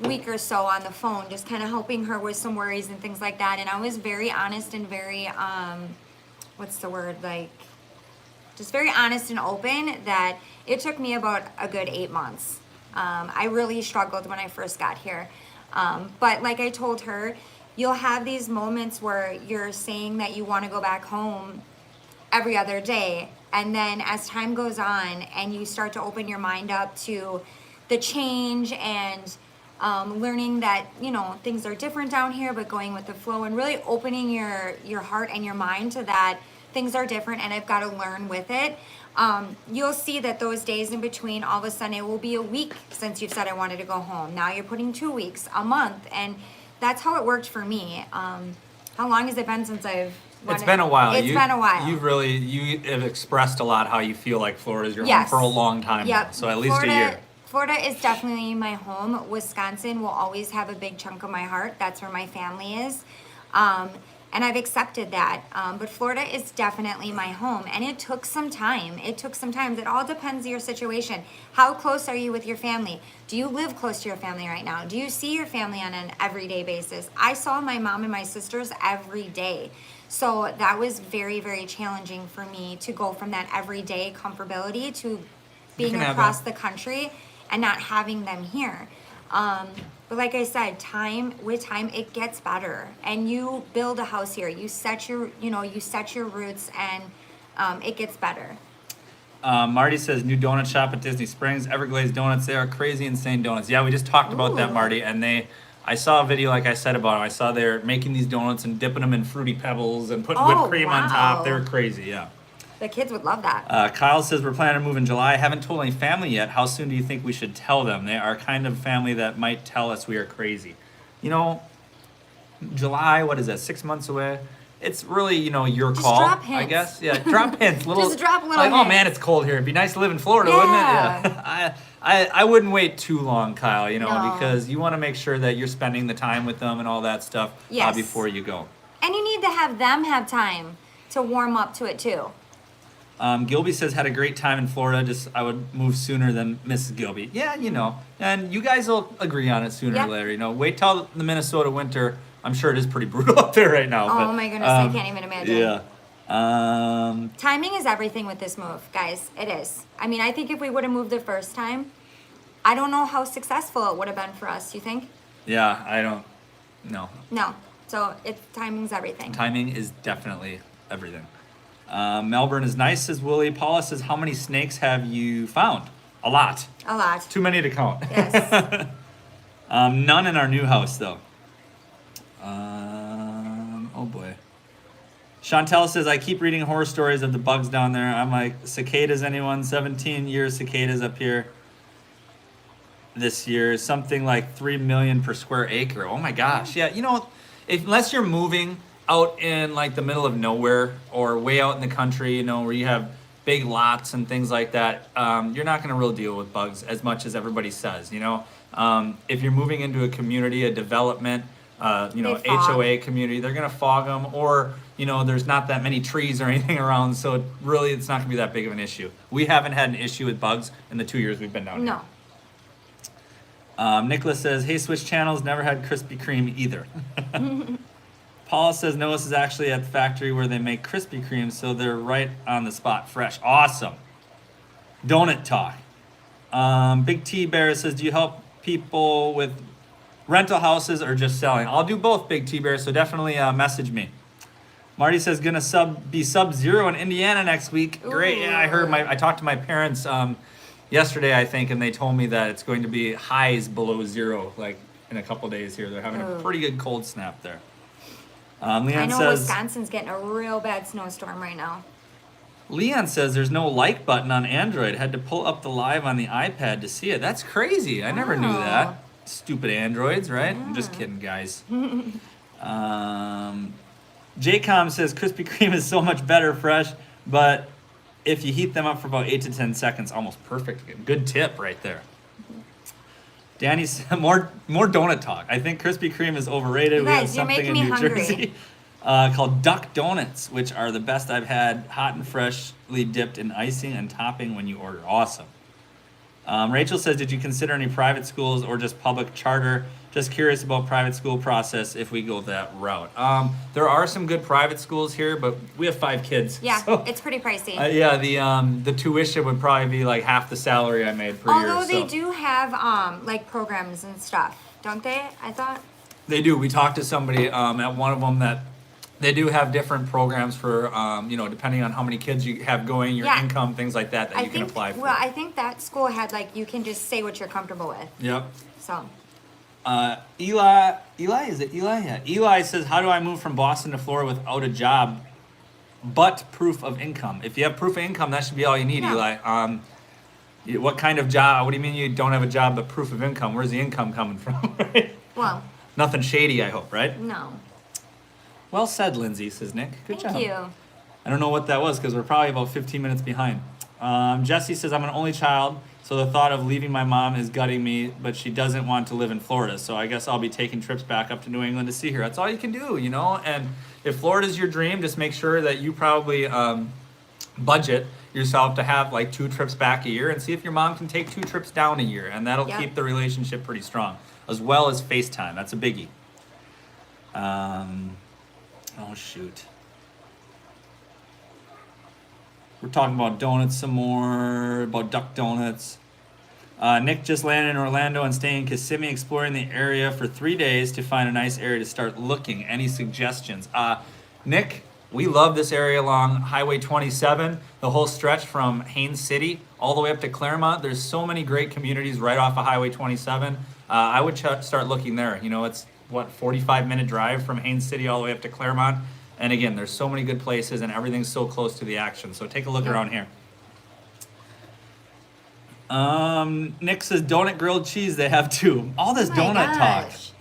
week or so on the phone, just kind of helping her with some worries and things like that. And I was very honest and very what's the word, like, just very honest and open that it took me about a good 8 months. I really struggled when I first got here. But like I told her, you'll have these moments where you're saying that you want to go back home every other day. And then as time goes on and you start to open your mind up to the change and learning that, you know, things are different down here, but going with the flow and really opening your heart and your mind to that things are different and I've got to learn with it. You'll see that those days in between, all of a sudden it will be a week since you've said I wanted to go home. Now you're putting 2 weeks, a month, and that's how it worked for me. How long has it been since It's been a while. It's been a while. You have expressed a lot how you feel like Florida's your Yes. home for a long time now. Yep. So at least a year. Florida is definitely my home. Wisconsin will always have a big chunk of my heart. That's where my family is. And I've accepted that. But Florida is definitely my home. And it took some time. It all depends on your situation. How close are you with your family? Do you live close to your family right now? Do you see your family on an everyday basis? I saw my mom and my sisters every day. So that was very, very challenging for me to go from that everyday comfortability to being across the country and not having them here. But like I said, with time, it gets better. And you build a house here. You set your roots, and it gets better. Marty says, new donut shop at Disney Springs, Everglazed Donuts. They are crazy, insane donuts. Yeah, we just talked about that, Marty. And I saw a video, like I said, about them. I saw they're making these donuts and dipping them in Fruity Pebbles and putting whipped cream on top. They were crazy, yeah. The kids would love that. Kyle says, we're planning to move in July. Haven't told any family yet. How soon do you think we should tell them? They are kind of family that might tell us we are crazy. You know, July, what is that, 6 months away? It's really, your Just call, drop hints. I guess. Yeah, drop hints. Just drop little like, hints. oh man, it's cold here. It'd be nice to live in Florida, wouldn't it? Yeah. I wouldn't wait too long, Kyle, No. because you want to make sure that you're spending the time with them and all that stuff Yes. before you go. And you need to have them have time to warm up to it too. Gilby says, had a great time in Florida. Just I would move sooner than Mrs. Gilby. Yeah, and you guys will agree on it sooner Yep. or later. Wait till the Minnesota winter. I'm sure it is pretty brutal up there right now. Oh my goodness, I can't even imagine. Yeah. Timing is everything with this move, guys. It is. I mean, I think if we would have moved the first time, I don't know how successful it would have been for us. You think? Yeah, I don't. No. No. So timing's everything. Timing is definitely everything. Melbourne is nice, says Willie. Paula says, how many snakes have you found? A lot. A lot. Too many to count. Yes. None in our new house, though. Oh boy. Chantel says, I keep reading horror stories of the bugs down there. I'm like, cicadas, anyone? 17 years cicadas up here this year. Something like 3 million per square acre. Oh my gosh. Yeah, unless you're moving out in like the middle of nowhere or way out in the country, where you have big lots and things like that, you're not going to really deal with bugs as much as everybody says, If you're moving into a community, a development, HOA community, they're going to fog them, or, there's not that many trees or anything around, so really it's not going to be that big of an issue. We haven't had an issue with bugs in the 2 years we've been down here. No. Nicholas says, hey, switch channels, never had Krispy Kreme either. Paul says, Noah's is actually at the factory where they make Krispy Kreme, so they're right on the spot, fresh. Awesome. Donut talk. Big T Bear says, do you help people with rental houses or just selling? I'll do both, Big T Bear, so definitely message me. Marty says, gonna be sub-zero in Indiana next week. Great. Yeah, I heard. I talked to my parents yesterday, I think, and they told me that it's going to be highs below zero, like in a couple days here. They're having a pretty good cold snap there. Leon I know says, Wisconsin's getting a real bad snowstorm right now. Leon says there's no like button on Android. Had to pull up the live on the iPad to see it. That's crazy. I never knew that. Stupid Androids, right? I'm just kidding, guys. JCOM says Krispy Kreme is so much better fresh, but if you heat them up for about 8 to 10 seconds, almost perfect. Good tip right there. Danny said more donut talk. I think Krispy Kreme is overrated. You guys, you're making me hungry. Called Duck Donuts, which are the best I've had, hot and freshly dipped in icing and topping when you order. Awesome. Rachel says, did you consider any private schools or just public charter Just curious about private school process if we go that route. There are some good private schools here, but we have 5 kids. Yeah, so, it's pretty pricey. yeah, the tuition would probably be like half the salary I made per year. Although they so. do have like programs and stuff, don't they? I thought. They do. We talked to somebody at one of them that they do have different programs for, depending on how many kids you have going, your Yeah. income, things like that I you can think, apply for. well, I think that school had like you can just say what you're comfortable with. Yep. So. Eli, is it Eli? Yeah. Eli says, how do I move from Boston to Florida without a job, but proof of income? If you have proof of income, that should be all you need, Yeah. Eli. What kind of job? What do you mean you don't have a job but proof of income? Where's the income coming from? Right? Well. Nothing shady, I hope, right? No. Well said, Lindsay, says Nick. Good job. Thank you. I don't know what that was because we're probably about 15 minutes behind. Jesse says, I'm an only child, so the thought of leaving my mom is gutting me, but she doesn't want to live in Florida. So I guess I'll be taking trips back up to New England to see her. That's all you can do, And if Florida's your dream, just make sure that you probably budget yourself to have like 2 trips back a year and see if your mom can take 2 trips down a year. And that'll Yep. keep the relationship pretty strong, as well as FaceTime. That's a biggie. Oh, shoot. We're talking about donuts some more, about duck donuts. Nick just landed in Orlando and staying in Kissimmee, exploring the area for 3 days to find a nice area to start looking. Any suggestions? Nick, we love this area along Highway 27, the whole stretch from Haines City all the way up to Claremont. There's so many great communities right off of Highway 27. I would start looking there. It's 45-minute drive from Haines City all the way up to Claremont. And again, there's so many good places and everything's so close to the action. So take a look around here. Nick says donut grilled cheese they have too. All this Oh my donut talk. gosh.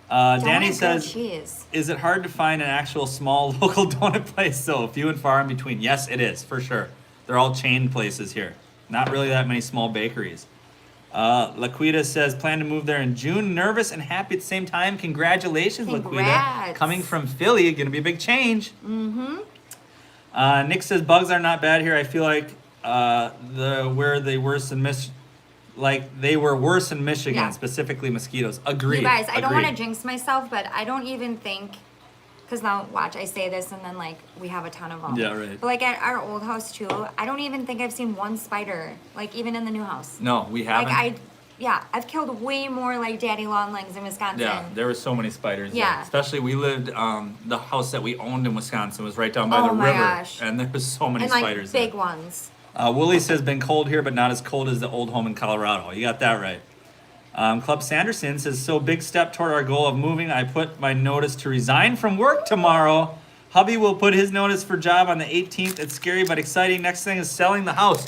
Danny Donut grilled says, cheese. is it hard to find an actual small local donut place? So few and far in between. Yes, it is, for sure. They're all chain places here. Not really that many small bakeries. Laquita says, plan to move there in June. Nervous and happy at the same time. Congratulations, Laquita. Congrats. Coming from Philly, gonna be a big change. Nick says, bugs are not bad here. I feel like they were worse in Michigan, Yeah. specifically mosquitoes. Agreed. You guys, I don't Agreed. want to jinx myself, but I don't even think, because now watch, I say this and then like we have a ton of them. Yeah, right. But like at our old house too, I don't even think I've seen one spider, like even in the new house. No, we haven't. Like I've killed way more like daddy longlings in Wisconsin. Yeah, there were so many spiders. Yeah. There. Especially we lived, the house that we owned in Wisconsin was right down by Oh the my river. gosh. And there was so many And like spiders big there. ones. Wooly says, been cold here, but not as cold as the old home in Colorado. You got that right. Club Sanderson says, so big step toward our goal of moving. I put my notice to resign from work tomorrow. Hubby will put his notice for job on the 18th. It's scary but exciting. Next thing is selling the house.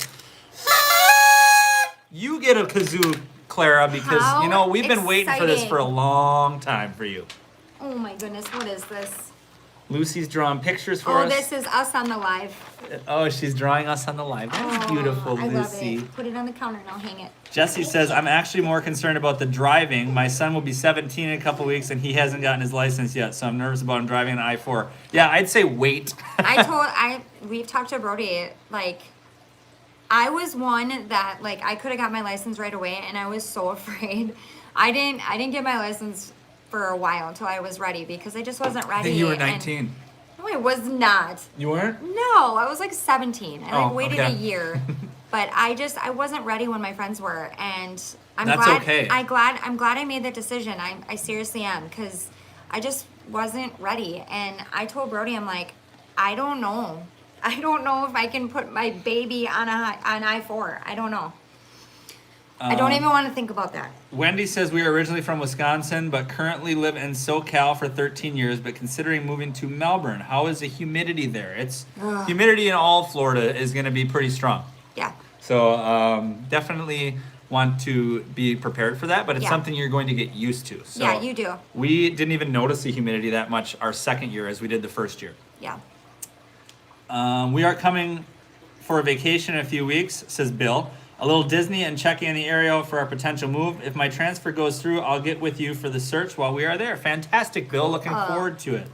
You get a kazoo, Clara, because, How we've been waiting for this exciting. for a long time for you. Oh my goodness, what is this? Lucy's drawing pictures for Oh, us. this is us on the live. Oh, she's drawing us on the live. That's beautiful, I love Lucy. it. Put it on the counter and I'll hang it. Jesse says, I'm actually more concerned about the driving. My son will be 17 in a couple weeks and he hasn't gotten his license yet, so I'm nervous about him driving an I-4. Yeah, I'd say wait. We've talked to Brody, like, I was one that, like, I could have got my license right away and I was so afraid. I didn't get my license for a while until I was ready because I just wasn't ready. I think you were and- 19. No, I was not. You weren't? No, I was like 17. I Oh, waited okay. a year. But I wasn't ready when my friends were, and I'm That's glad. okay. I'm glad I made that decision. I seriously am, because I just wasn't ready. And I told Brody, I'm like, I don't know. I don't know if I can put my baby on I-4. I don't know. I don't even want to think about that. Wendy says we are originally from Wisconsin, but currently live in SoCal for 13 years, but considering moving to Melbourne. How is the humidity there? Humidity in all of Florida is going to be pretty strong. Yeah. So definitely want to be prepared for that, but it's Yeah. something you're going to get used to. So Yeah, you do. We didn't even notice the humidity that much our second year as we did the first year. Yeah. We are coming for a vacation in a few weeks, says Bill. A little Disney and checking in the area for our potential move. If my transfer goes through, I'll get with you for the search while we are there. Fantastic, Bill. Looking forward to it.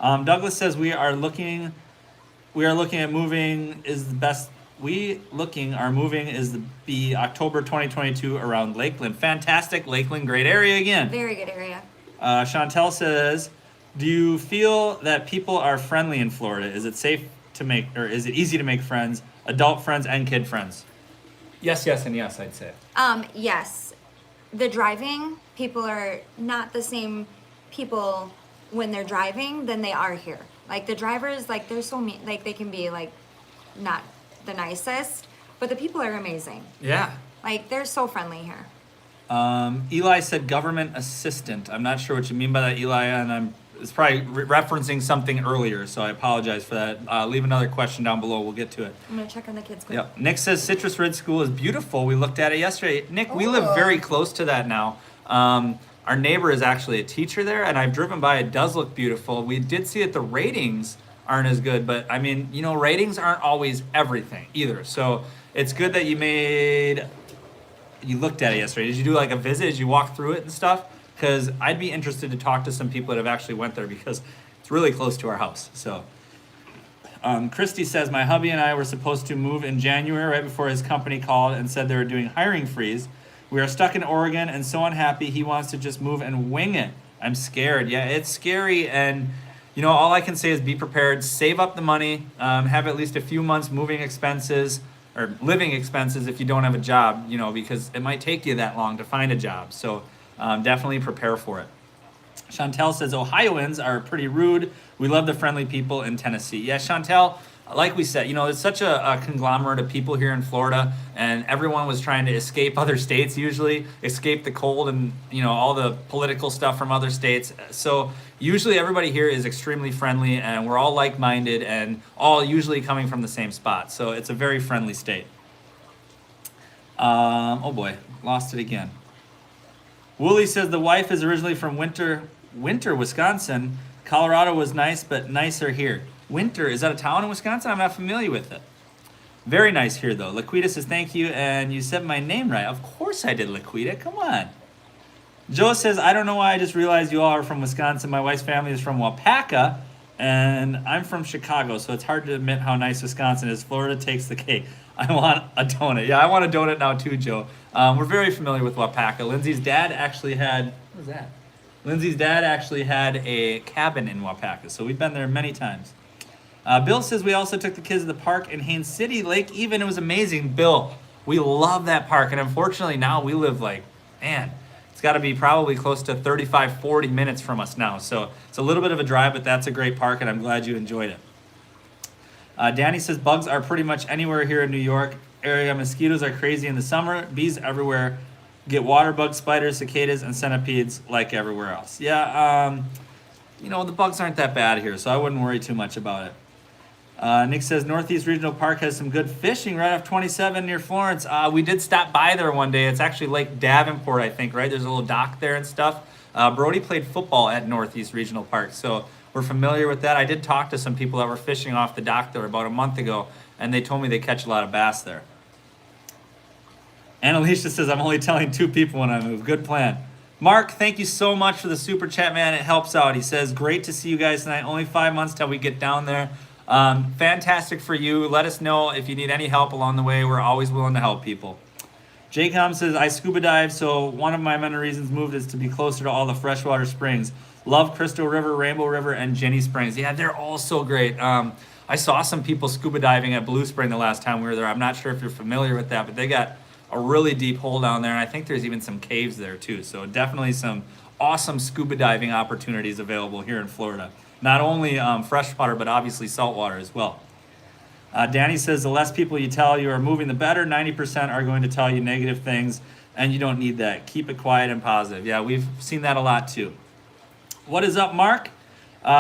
Douglas says we are looking at moving is the best our moving is to be October 2022 around Lakeland. Fantastic. Lakeland, great area again. Very good area. Chantel says, do you feel that people are friendly in Florida? Is it safe to make, or is it easy to make friends, adult friends and kid friends? Yes, yes, and yes, I'd say. Yes. The driving, people are not the same people when they're driving than they are here. Like the drivers, like they're so mean, like they can be like not the nicest, but the people are amazing. Yeah. Like they're so friendly here. Eli said government assistant. I'm not sure what you mean by that, Eli, and it's probably referencing something earlier, so I apologize for that. Leave another question down below. We'll get to it. I'm gonna check on the kids quick. Yep. Nick says Citrus Ridge School is beautiful. We looked at it yesterday. Nick, we live very close to that now. Our neighbor is actually a teacher there, and I've driven by. It does look beautiful. We did see that the ratings aren't as good, but I mean, you know, ratings aren't always everything either. So it's good that you looked at it yesterday. Did you do like a visit? Did you walk through it and stuff? Because I'd be interested to talk to some people that have actually went there because it's really close to our house. So Christy says, my hubby and I were supposed to move in January right before his company called and said they were doing hiring freeze. We are stuck in Oregon and so unhappy. He wants to just move and wing it. I'm scared. Yeah, it's scary. And, you know, all I can say is be prepared. Save up the money. Have at least a few months moving expenses or living expenses if you don't have a job, you know, because it might take you that long to find a job. So definitely prepare for it. Chantel says, Ohioans are pretty rude. We love the friendly people in Tennessee. Yeah, Chantel, like we said, you know, there's such a conglomerate of people here in Florida, and everyone was trying to escape other states, usually escape the cold and, you know, all the political stuff from other states. So usually everybody here is extremely friendly, and we're all like-minded and all usually coming from the same spot. So it's a very friendly state. Oh boy, lost it again. Wooly says the wife is originally from Winter, Wisconsin. Colorado was nice, but nicer here. Winter, is that a town in Wisconsin? I'm not familiar with it. Very nice here, though. Laquita says thank you, and you said my name right. Of course I did, Laquita. Come on. Joe says, I don't know why I just realized you all are from Wisconsin. My wife's family is from Wapaka, and I'm from Chicago, so it's hard to admit how nice Wisconsin is. Florida takes the cake. I want a donut. Yeah, I want a donut now too, Joe. We're very familiar with Wapaka. Lindsay's dad actually had, what was that? Lindsay's dad actually had a cabin in Wapaka, so we've been there many times. Bill says we also took the kids to the park in Haines City, Lake Even. It was amazing. Bill, we love that park, and unfortunately now we live like, man, it's got to be probably close to 35, 40 minutes from us now. So it's a little bit of a drive, but that's a great park, and I'm glad you enjoyed it. Danny says bugs are pretty much anywhere here in New York area. Mosquitoes are crazy in the summer. Bees everywhere. Get water bugs, spiders, cicadas, and centipedes like everywhere else. Yeah, you know, the bugs aren't that bad here, so I wouldn't worry too much about it. Nick says Northeast Regional Park has some good fishing right off 27 near Florence. We did stop by there one day. It's actually Lake Davenport, I think, right? There's a little dock there and stuff. Brody played football at Northeast Regional Park, so we're familiar with that. I did talk to some people that were fishing off the dock there about a month ago, and they told me they catch a lot of bass there. And Alicia says, I'm only telling 2 people when I move. Good plan. Mark, thank you so much for the super chat, man. It helps out. He says, great to see you guys tonight. Only 5 months till we get down there. Fantastic for you. Let us know if you need any help along the way. We're always willing to help people. Jaycom says, I scuba dive, so one of my many reasons moved is to be closer to all the freshwater springs. Love Crystal River, Rainbow River, and Jenny Springs. Yeah, they're all so great. I saw some people scuba diving at Blue Spring the last time we were there. I'm not sure if you're familiar with that, but they got a really deep hole down there, and I think there's even some caves there too. So definitely some awesome scuba diving opportunities available here in Florida. Not only freshwater, but obviously saltwater as well. Danny says the less people you tell you are moving, the better. 90% are going to tell you negative things, and you don't need that. Keep it quiet and positive. Yeah, we've seen that a lot too. What is up, Mark?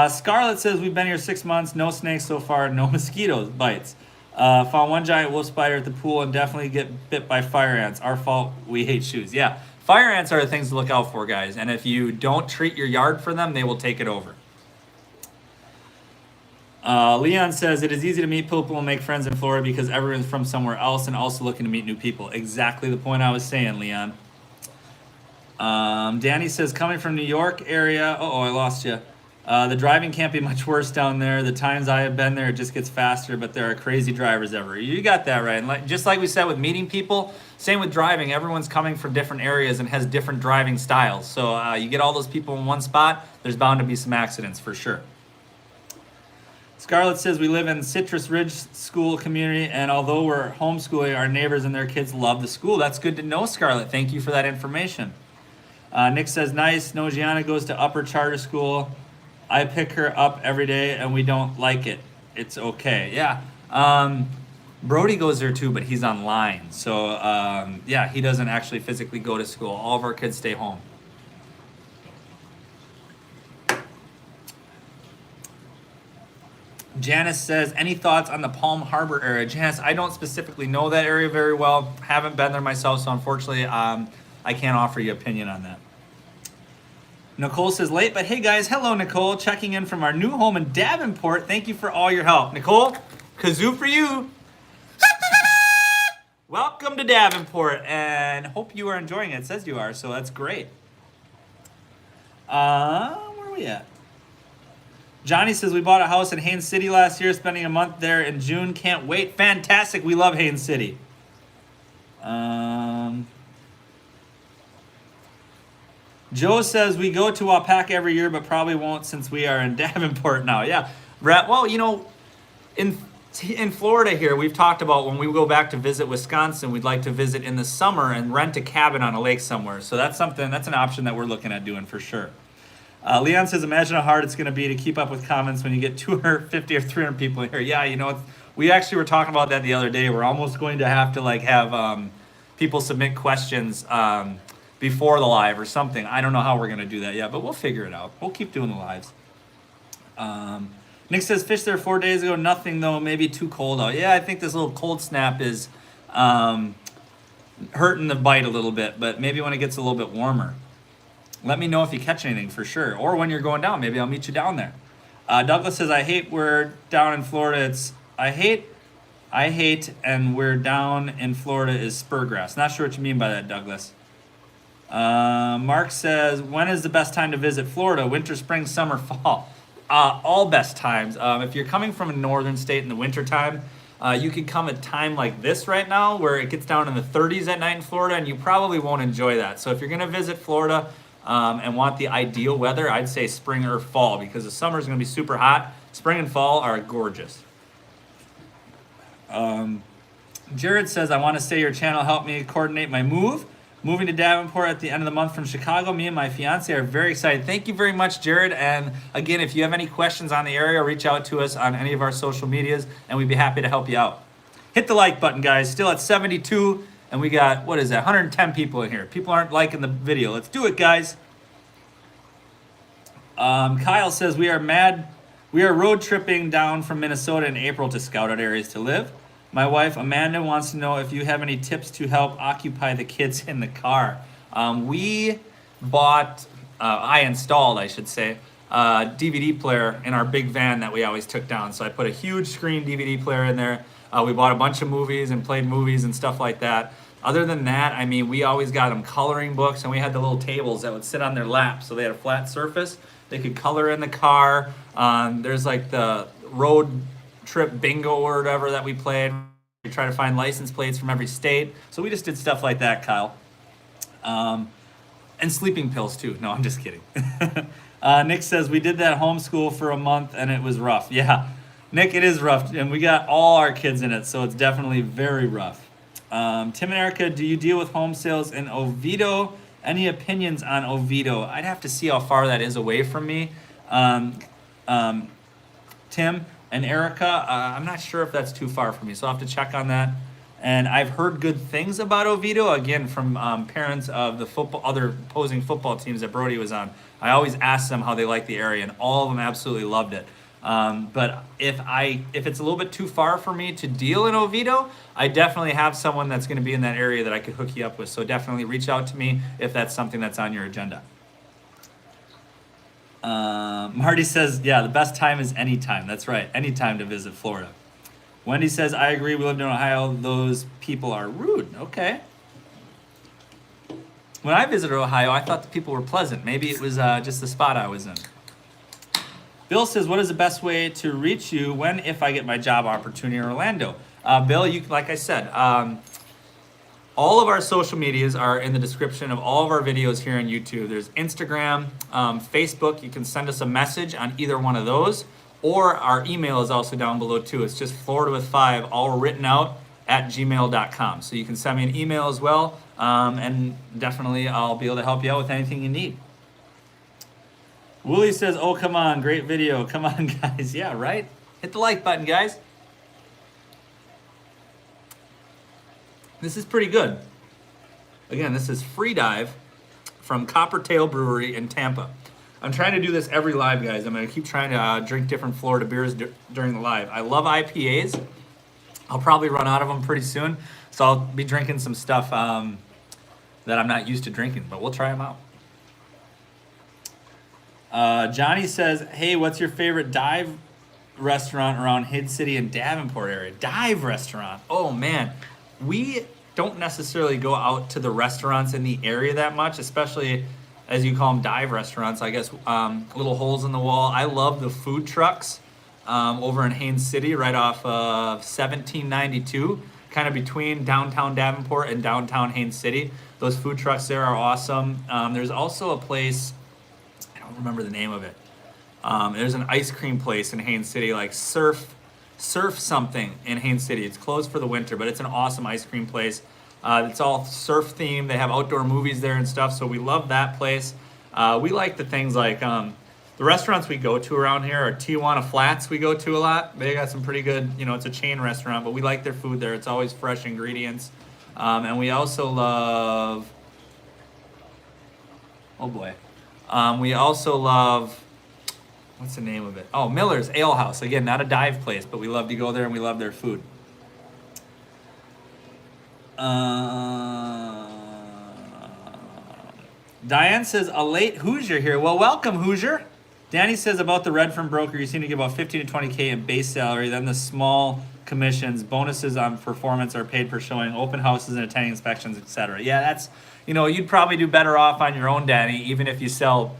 Scarlett says we've been here 6 months. No snakes so far. No mosquitoes bites. Found one giant wolf spider at the pool and definitely get bit by fire ants. Our fault. We hate shoes. Yeah, fire ants are the things to look out for, guys. And if you don't treat your yard for them, they will take it over. Leon says it is easy to meet people and make friends in Florida because everyone's from somewhere else and also looking to meet new people. Exactly the point I was saying, Leon. Danny says coming from New York area. Uh-oh, I lost you. The driving can't be much worse down there. The times I have been there, it just gets faster, but there are crazy drivers everywhere. You got that right. And just like we said with meeting people, same with driving. Everyone's coming from different areas and has different driving styles. So you get all those people in one spot, there's bound to be some accidents for sure. Scarlett says we live in Citrus Ridge School community, and although we're homeschooling, our neighbors and their kids love the school. That's good to know, Scarlett. Thank you for that information. Nick says, nice. No, Gianna goes to upper charter school. I pick her up every day, and we don't like it. It's okay. Yeah. Brody goes there too, but he's online. So, yeah, he doesn't actually physically go to school. All of our kids stay home. Janice says, any thoughts on the Palm Harbor area? Janice, I don't specifically know that area very well. Haven't been there myself, so unfortunately, I can't offer you opinion on that. Nicole says, late, but hey guys, hello Nicole, checking in from our new home in Davenport. Thank you for all your help. Nicole, kazoo for you. Welcome to Davenport, and hope you are enjoying it. It says you are, so that's great. Where are we at? Johnny says, we bought a house in Haines City last year, spending a month there in June. Can't wait. Fantastic. We love Haines City. Joe says, we go to Waupaca every year, but probably won't since we are in Davenport now. Yeah. Well, you know, in Florida here, we've talked about when we go back to visit Wisconsin, we'd like to visit in the summer and rent a cabin on a lake somewhere. So that's an option that we're looking at doing for sure. Leon says, imagine how hard it's going to be to keep up with comments when you get 250 or 300 people in here. Yeah, you know, we actually were talking about that the other day. We're almost going to have to have people submit questions before the live or something. I don't know how we're going to do that yet, but we'll figure it out. We'll keep doing the lives. Nick says, fish there 4 days ago. Nothing though, maybe too cold out. Yeah, I think this little cold snap is hurting the bite a little bit, but maybe when it gets a little bit warmer. Let me know if you catch anything for sure. Or when you're going down, maybe I'll meet you down there. Douglas says, I hate we're down in Florida. I hate and we're down in Florida is spurgrass. Not sure what you mean by that, Douglas. Mark says, when is the best time to visit Florida? Winter, spring, summer, fall. All best times. If you're coming from a northern state in the winter time, you could come at time like this right now where it gets down in the 30s at night in Florida, and you probably won't enjoy that. So if you're going to visit Florida, and want the ideal weather, I'd say spring or fall, because the summer is going to be super hot. Spring and fall are gorgeous. Jared says, I want to say your channel helped me coordinate my move. Moving to Davenport at the end of the month from Chicago. Me and my fiance are very excited. Thank you very much, Jared. And again, if you have any questions on the area, reach out to us on any of our social medias, and we'd be happy to help you out. Hit the like button, guys. Still at 72. And we got, what is that, 110 people in here. People aren't liking the video. Let's do it, guys. Kyle says, we are road tripping down from Minnesota in April to scout out areas to live. My wife, Amanda, wants to know if you have any tips to help occupy the kids in the car. We bought, I installed, I should say, a DVD player in our big van that we always took down. So I put a huge screen DVD player in there. We bought a bunch of movies and played movies and stuff like that. Other than that, I mean, we always got them coloring books, and we had the little tables that would sit on their lap, so they had a flat surface. They could color in the car. There's like the road trip bingo or whatever that we played. We try to find license plates from every state. So we just did stuff like that, Kyle. And sleeping pills too. No, I'm just kidding. Nick says, we did that homeschool for a month and it was rough. Yeah. Nick, it is rough, and we got all our kids in it, so it's definitely very rough. Tim and Erica, do you deal with home sales in Oviedo? Any opinions on Oviedo? I'd have to see how far that is away from me. Tim and Erica, I'm not sure if that's too far from me, so I'll have to check on that. And I've heard good things about Oviedo, again, from parents of the other opposing football teams that Brody was on. I always ask them how they like the area, and all of them absolutely loved it. But if it's a little bit too far for me to deal in Oviedo, I definitely have someone that's going to be in that area that I could hook you up with. So definitely reach out to me if that's something that's on your agenda. Marty says, yeah, the best time is anytime. That's right. Anytime to visit Florida. Wendy says, I agree. We lived in Ohio. Those people are rude. Okay. When I visited Ohio, I thought the people were pleasant. Maybe it was just the spot I was in. Bill says, what is the best way to reach you when, if I get my job opportunity in Orlando? Bill, like I said, all of our social medias are in the description of all of our videos here on YouTube. There's Instagram, Facebook. You can send us a message on either one of those, or our email is also down below too. It's just Florida with 5, all written out, at gmail.com. So you can send me an email as well, and definitely I'll be able to help you out with anything you need. Wooly says, oh, come on, great video. Come on, guys. Yeah, right? Hit the like button, guys. This is pretty good. Again, this is Free Dive from Coppertail Brewery in Tampa. I'm trying to do this every live, guys. I'm going to keep trying to drink different Florida beers during the live. I love IPAs. I'll probably run out of them pretty soon, so I'll be drinking some stuff that I'm not used to drinking, but we'll try them out. Johnny says, hey, what's your favorite dive restaurant around Hid City and Davenport area? Dive restaurant. Oh, man. We don't necessarily go out to the restaurants in the area that much, especially as you call them, dive restaurants, I guess, little holes in the wall. I love the food trucks over in Haines City, right off of 1792, kind of between downtown Davenport and downtown Haines City. Those food trucks there are awesome. There's also a place, I don't remember the name of it. There's an ice cream place in Haines City, like Surf something in Haines City. It's closed for the winter, but it's an awesome ice cream place. It's all surf themed. They have outdoor movies there and stuff, so we love that place. We like the things like the restaurants we go to around here are Tijuana Flats. We go to a lot. They got some pretty good, it's a chain restaurant, but we like their food there. It's always fresh ingredients. And we also love, we also love, what's the name of it? Oh, Miller's Ale House. Again, not a dive place, but we love to go there and we love their food. Diane says, a late Hoosier here. Well, welcome, Hoosier. Danny says about the Redfern broker, you seem to get about 15 to 20K in base salary, then the small commissions, bonuses on performance are paid for showing open houses and attending inspections, etc. Yeah, that's, you'd probably do better off on your own, Danny, even if you sell,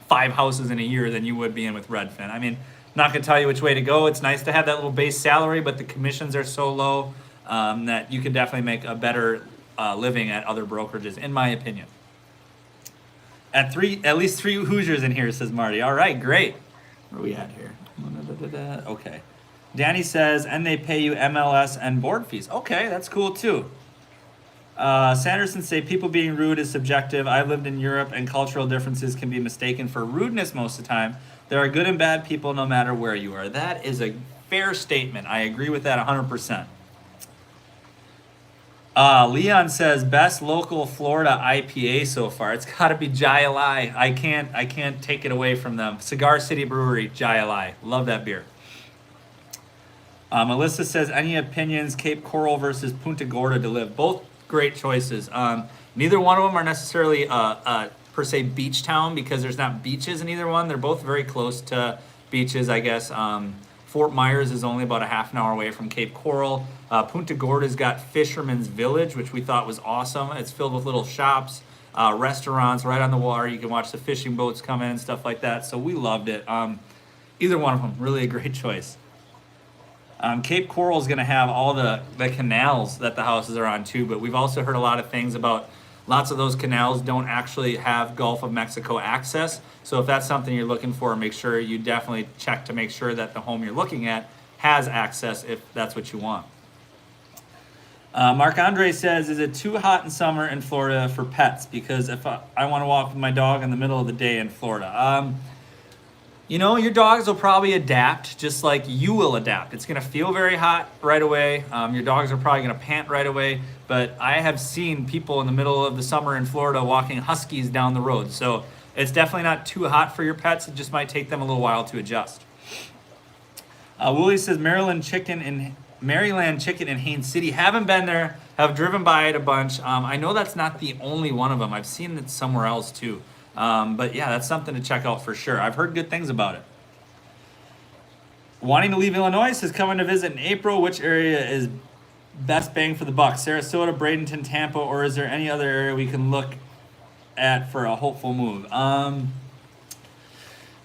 5 houses in a year than you would be in with Redfin. I mean, not going to tell you which way to go. It's nice to have that little base salary, but the commissions are so low that you could definitely make a better living at other brokerages, in my opinion. At least 3 Hoosiers in here, says Marty. All right, great. Where are we at here? Okay. Danny says, and they pay you MLS and board fees. Okay, that's cool too. Sanderson say, people being rude is subjective. I've lived in Europe and cultural differences can be mistaken for rudeness most of the time. There are good and bad people no matter where you are. That is a fair statement. I agree with that 100%. Leon says, best local Florida IPA so far. It's got to be Jai Alai. I can't take it away from them. Cigar City Brewery, Jai Alai. Love that beer. Melissa says, any opinions, Cape Coral versus Punta Gorda to live? Both great choices. Neither one of them are necessarily per se beach town because there's not beaches in either one. They're both very close to beaches, I guess. Fort Myers is only about a half an hour away from Cape Coral. Punta Gorda's got Fisherman's Village, which we thought was awesome. It's filled with little shops, restaurants right on the water. You can watch the fishing boats come in and stuff like that. So we loved it. Either one of them, really a great choice. Cape Coral is going to have all the canals that the houses are on too, but we've also heard a lot of things about lots of those canals don't actually have Gulf of Mexico access. So if that's something you're looking for, make sure you definitely check to make sure that the home you're looking at has access if that's what you want. Mark Andre says, is it too hot in summer in Florida for pets? Because if I want to walk with my dog in the middle of the day in Florida. Your dogs will probably adapt just like you will adapt. It's going to feel very hot right away. Your dogs are probably going to pant right away. But I have seen people in the middle of the summer in Florida walking huskies down the road. So it's definitely not too hot for your pets. It just might take them a little while to adjust. Wooly says, Maryland chicken in Haines City. Haven't been there. Have driven by it a bunch. I know that's not the only one of them. I've seen it somewhere else too. But yeah, that's something to check out for sure. I've heard good things about it. Wanting to leave Illinois says, coming to visit in April. Which area is best bang for the buck? Sarasota, Bradenton, Tampa, or is there any other area we can look at for a hopeful move?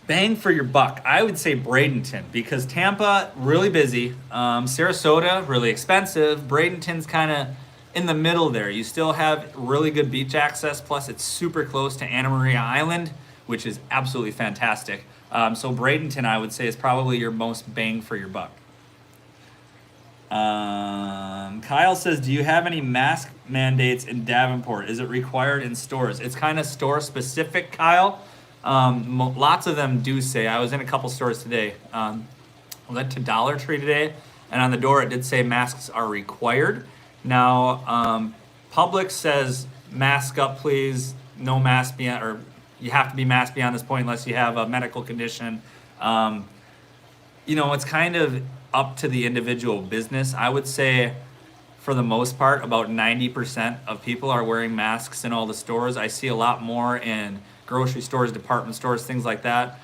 Bang for your buck. I would say Bradenton because Tampa, really busy. Sarasota, really expensive. Bradenton's kind of in the middle there. You still have really good beach access, plus it's super close to Anna Maria Island, which is absolutely fantastic. So Bradenton, I would say, is probably your most bang for your buck. Kyle says, do you have any mask mandates in Davenport? Is it required in stores? It's kind of store specific, Kyle. Lots of them do say. I was in a couple stores today. I went to Dollar Tree today, and on the door it did say masks are required. Now, Publix says mask up, please. No mask beyond, or you have to be masked beyond this point unless you have a medical condition. It's kind of up to the individual business. I would say, for the most part, about 90% of people are wearing masks in all the stores. I see a lot more in grocery stores, department stores, things like that,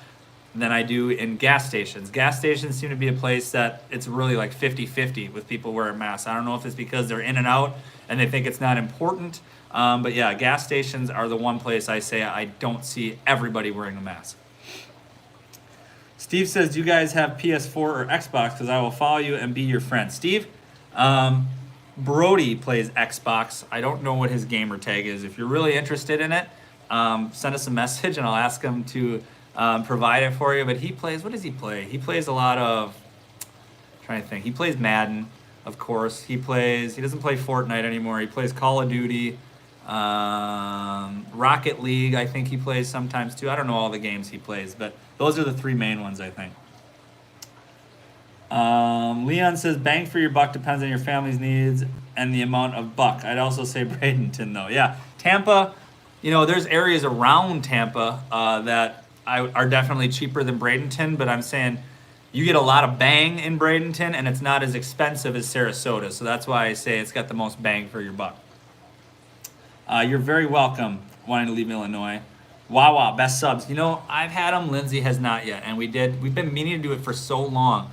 than I do in gas stations. Gas stations seem to be a place that it's really like 50-50 with people wearing masks. I don't know if it's because they're in and out and they think it's not important. But yeah, gas stations are the one place I say I don't see everybody wearing a mask. Steve says, do you guys have PS4 or Xbox? Because I will follow you and be your friend. Steve, Brody plays Xbox. I don't know what his gamer tag is. If you're really interested in it, send us a message and I'll ask him to provide it for you. But he plays, what does he play? He plays a lot of, I'm trying to think. He plays Madden, of course. He doesn't play Fortnite anymore. He plays Call of Duty, Rocket League, I think he plays sometimes too. I don't know all the games he plays, but those are the three main ones, I think. Leon says, bang for your buck depends on your family's needs and the amount of buck. I'd also say Bradenton, though. Yeah, Tampa, there's areas around Tampa that are definitely cheaper than Bradenton, but I'm saying you get a lot of bang in Bradenton, and it's not as expensive as Sarasota, so that's why I say it's got the most bang for your buck. You're very welcome, wanting to leave Illinois. Wawa, best subs. I've had them. Lindsay has not yet, and we've been meaning to do it for so long.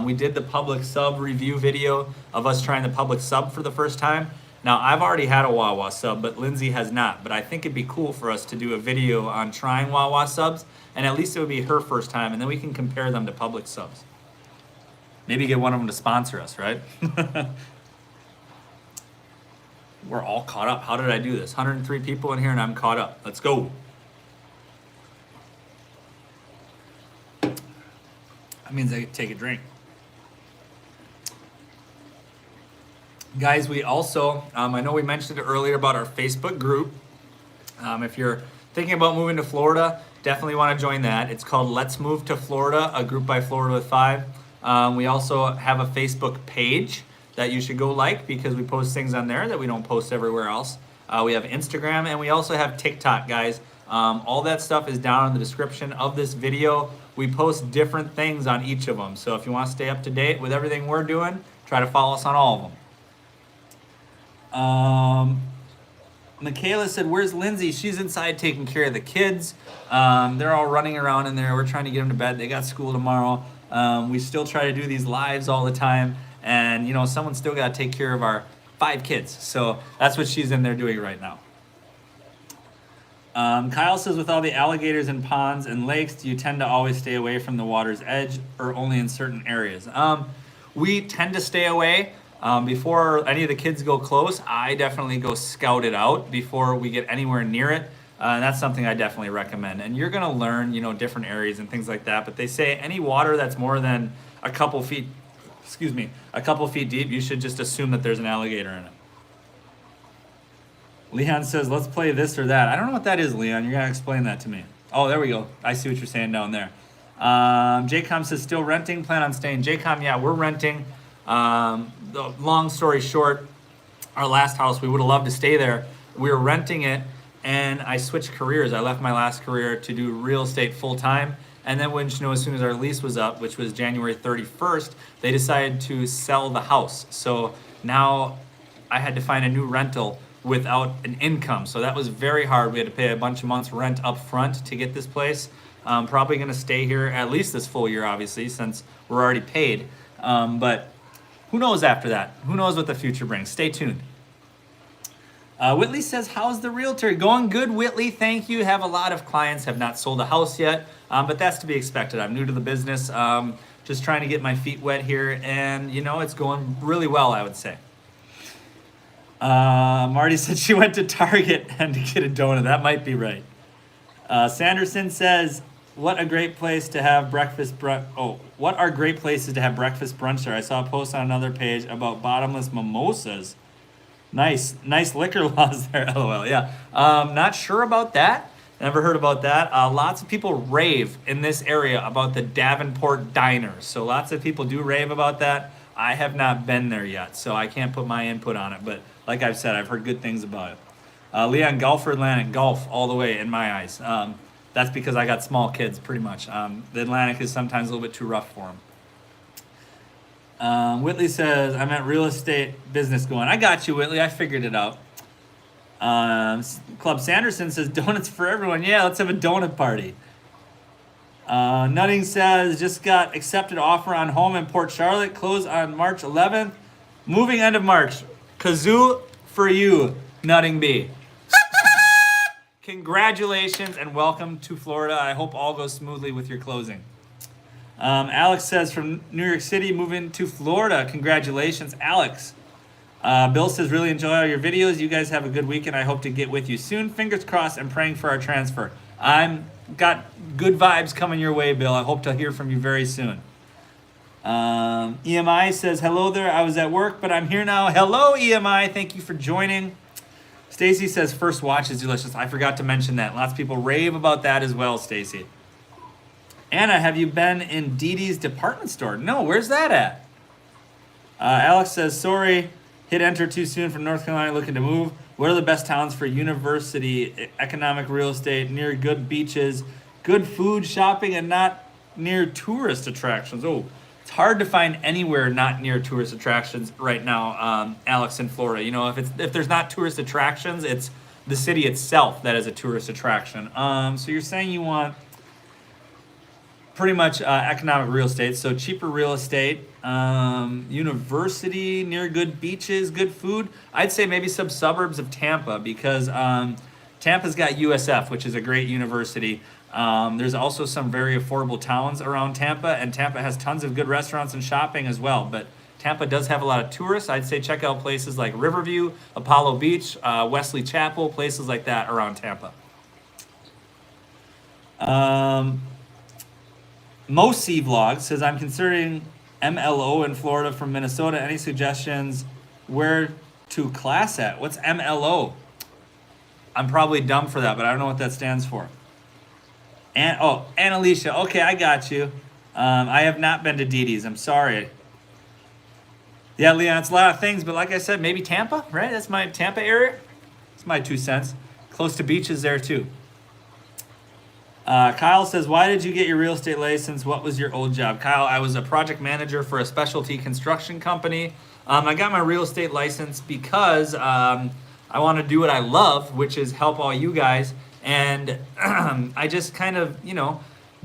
We did the public sub review video of us trying the public sub for the first time. Now, I've already had a Wawa sub, but Lindsay has not. But I think it'd be cool for us to do a video on trying Wawa subs, and at least it would be her first time, and then we can compare them to public subs. Maybe get one of them to sponsor us, right? We're all caught up. How did I do this? 103 people in here, and I'm caught up. Let's go. That means I can take a drink. Guys, we also, I know we mentioned it earlier about our Facebook group. If you're thinking about moving to Florida, definitely want to join that. It's called Let's Move to Florida, a group by Florida with 5. We also have a Facebook page that you should go like because we post things on there that we don't post everywhere else. We have Instagram, and we also have TikTok, guys. All that stuff is down in the description of this video. We post different things on each of them. So if you want to stay up to date with everything we're doing, try to follow us on all of them. Michaela said, where's Lindsay? She's inside taking care of the kids. They're all running around in there. We're trying to get them to bed. They got school tomorrow. We still try to do these lives all the time. And, someone's still got to take care of our 5 kids. So that's what she's in there doing right now. Kyle says, with all the alligators and ponds and lakes, do you tend to always stay away from the water's edge or only in certain areas? We tend to stay away. Before any of the kids go close, I definitely go scout it out before we get anywhere near it. And that's something I definitely recommend. And you're going to learn, different areas and things like that. But they say any water that's more than a couple feet deep, you should just assume that there's an alligator in it. Leon says, let's play this or that. I don't know what that is, Leon. You're going to explain that to me. Oh, there we go. I see what you're saying down there. JCOM says, still renting, plan on staying. JCOM, yeah, we're renting. The long story short, our last house, we would have loved to stay there. We were renting it, and I switched careers. I left my last career to do real estate full-time. And then as soon as our lease was up, which was January 31st, they decided to sell the house. So now I had to find a new rental without an income. So that was very hard. We had to pay a bunch of months rent up front to get this place. Probably going to stay here at least this full year, obviously, since we're already paid. But who knows after that? Who knows what the future brings? Stay tuned. Whitley says, how's the realtor? Going good, Whitley. Thank you. Have a lot of clients, have not sold a house yet, but that's to be expected. I'm new to the business, just trying to get my feet wet here, and it's going really well, I would say. Marty said she went to Target and to get a donut. That might be right. Sanderson says, what a great place to have breakfast what are great places to have breakfast brunch there? I saw a post on another page about bottomless mimosas. Nice liquor laws there, lol. Yeah, not sure about that. Never heard about that. Lots of people rave in this area about the Davenport diners. So lots of people do rave about that. I have not been there yet, so I can't put my input on it. But like I've said, I've heard good things about it. Leon, golf or Atlantic? Golf all the way in my eyes. That's because I got small kids, pretty much. The Atlantic is sometimes a little bit too rough for them. Whitley says, I'm at real estate business going. I got you, Whitley. I figured it out. Club Sanderson says, donuts for everyone. Yeah, let's have a donut party. Nutting says, just got accepted offer on home in Port Charlotte. Close on March 11th. Moving end of March. Kazoo for you, Nutting B. Congratulations and welcome to Florida. I hope all goes smoothly with your closing. Alex says, from New York City, moving to Florida. Congratulations, Alex. Bill says, really enjoy all your videos. You guys have a good weekend. I hope to get with you soon. Fingers crossed. I'm praying for our transfer. I'm got good vibes coming your way, Bill. I hope to hear from you very soon. EMI says, hello there. I was at work, but I'm here now. Hello, EMI. Thank you for joining. Stacy says, first watch is delicious. I forgot to mention that. Lots of people rave about that as well, Stacy. Anna, have you been in Dee Dee's department store? No, where's that at? Alex says, sorry, hit enter too soon from North Carolina looking to move. What are the best towns for university, economic real estate, near good beaches, good food, shopping, and not near tourist attractions? Oh, it's hard to find anywhere not near tourist attractions right now, Alex, in Florida. If there's not tourist attractions, it's the city itself that is a tourist attraction. So you're saying you want pretty much economic real estate, so cheaper real estate, university, near good beaches, good food. I'd say maybe some suburbs of Tampa, because Tampa's got USF, which is a great university. There's also some very affordable towns around Tampa, and Tampa has tons of good restaurants and shopping as well. But Tampa does have a lot of tourists. I'd say check out places like Riverview, Apollo Beach, Wesley Chapel, places like that around Tampa. Mo C Vlog says, I'm considering MLO in Florida from Minnesota. Any suggestions where to class at? What's MLO? I'm probably dumb for that, but I don't know what that stands for. And Alicia. Okay, I got you. I have not been to Dee Dee's. I'm sorry. Yeah, Leon, it's a lot of things, but like I said, maybe Tampa, right? That's my Tampa area. That's my 2 cents. Close to beaches there too. Kyle says, why did you get your real estate license? What was your old job? Kyle, I was a project manager for a specialty construction company. I got my real estate license because I want to do what I love, which is help all you guys. And I just kind of,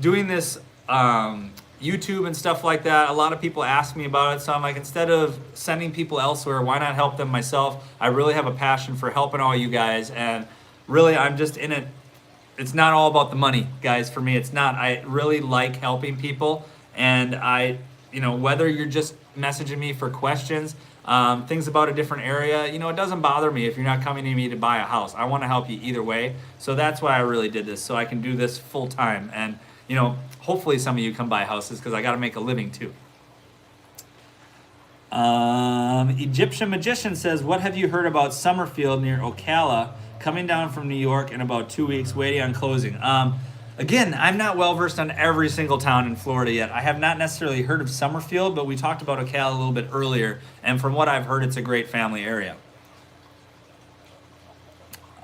doing this YouTube and stuff like that, a lot of people ask me about it. So I'm like, instead of sending people elsewhere, why not help them myself? I really have a passion for helping all you guys. And really, I'm just in it. It's not all about the money, guys. For me, it's not. I really like helping people. And whether you're just messaging me for questions, things about a different area, it doesn't bother me if you're not coming to me to buy a house. I want to help you either way. So that's why I really did this, so I can do this full time. And, hopefully some of you come buy houses, because I got to make a living too. Egyptian Magician says, what have you heard about Summerfield near Ocala? Coming down from New York in about 2 weeks, waiting on closing. Again, I'm not well versed on every single town in Florida yet. I have not necessarily heard of Summerfield, but we talked about Ocala a little bit earlier, and from what I've heard, it's a great family area.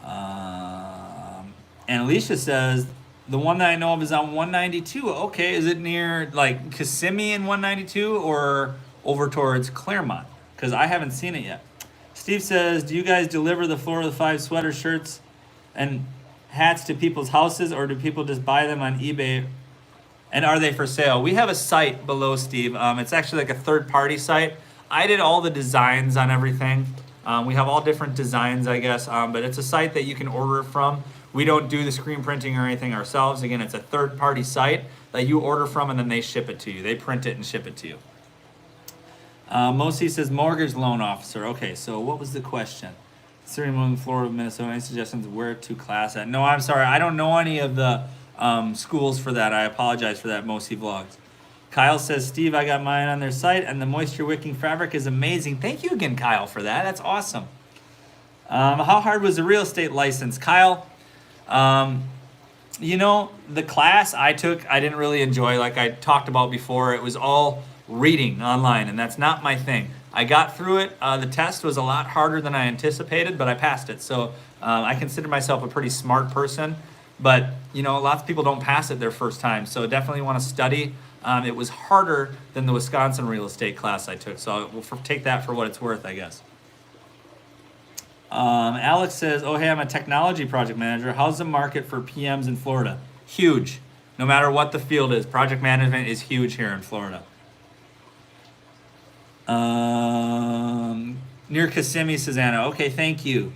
And Alicia says, the one that I know of is on 192. Okay, is it near like Kissimmee and 192 or over towards Claremont? Because I haven't seen it yet. Steve says, do you guys deliver the Florida 5 sweater shirts and hats to people's houses, or do people just buy them on eBay? And are they for sale? We have a site below, Steve. It's actually like a third-party site. I did all the designs on everything. We have all different designs, I guess, but it's a site that you can order it from. We don't do the screen printing or anything ourselves. Again, it's a third-party site that you order from, and then they ship it to you. They print it and ship it to you. Mosi says mortgage loan officer. Okay, so what was the question? Considering moving to Florida, Minnesota, any suggestions where to class at? No, I'm sorry. I don't know any of the schools for that. I apologize for that, Mosi Vlogs. Kyle says, Steve, I got mine on their site, and the moisture wicking fabric is amazing. Thank you again, Kyle, for that. That's awesome. How hard was the real estate license? Kyle, you know, the class I took, I didn't really enjoy. Like I talked about before, it was all reading online, and that's not my thing. I got through it. The test was a lot harder than I anticipated, but I passed it. So I consider myself a pretty smart person. But, you know, lots of people don't pass it their first time. So definitely want to study. It was harder than the Wisconsin real estate class I took. So we'll take that for what it's worth, I guess. Alex says, oh, hey, I'm a technology project manager. How's the market for PMs in Florida? Huge. No matter what the field is, project management is huge here in Florida. Near Kissimmee, says Anna. Okay, thank you.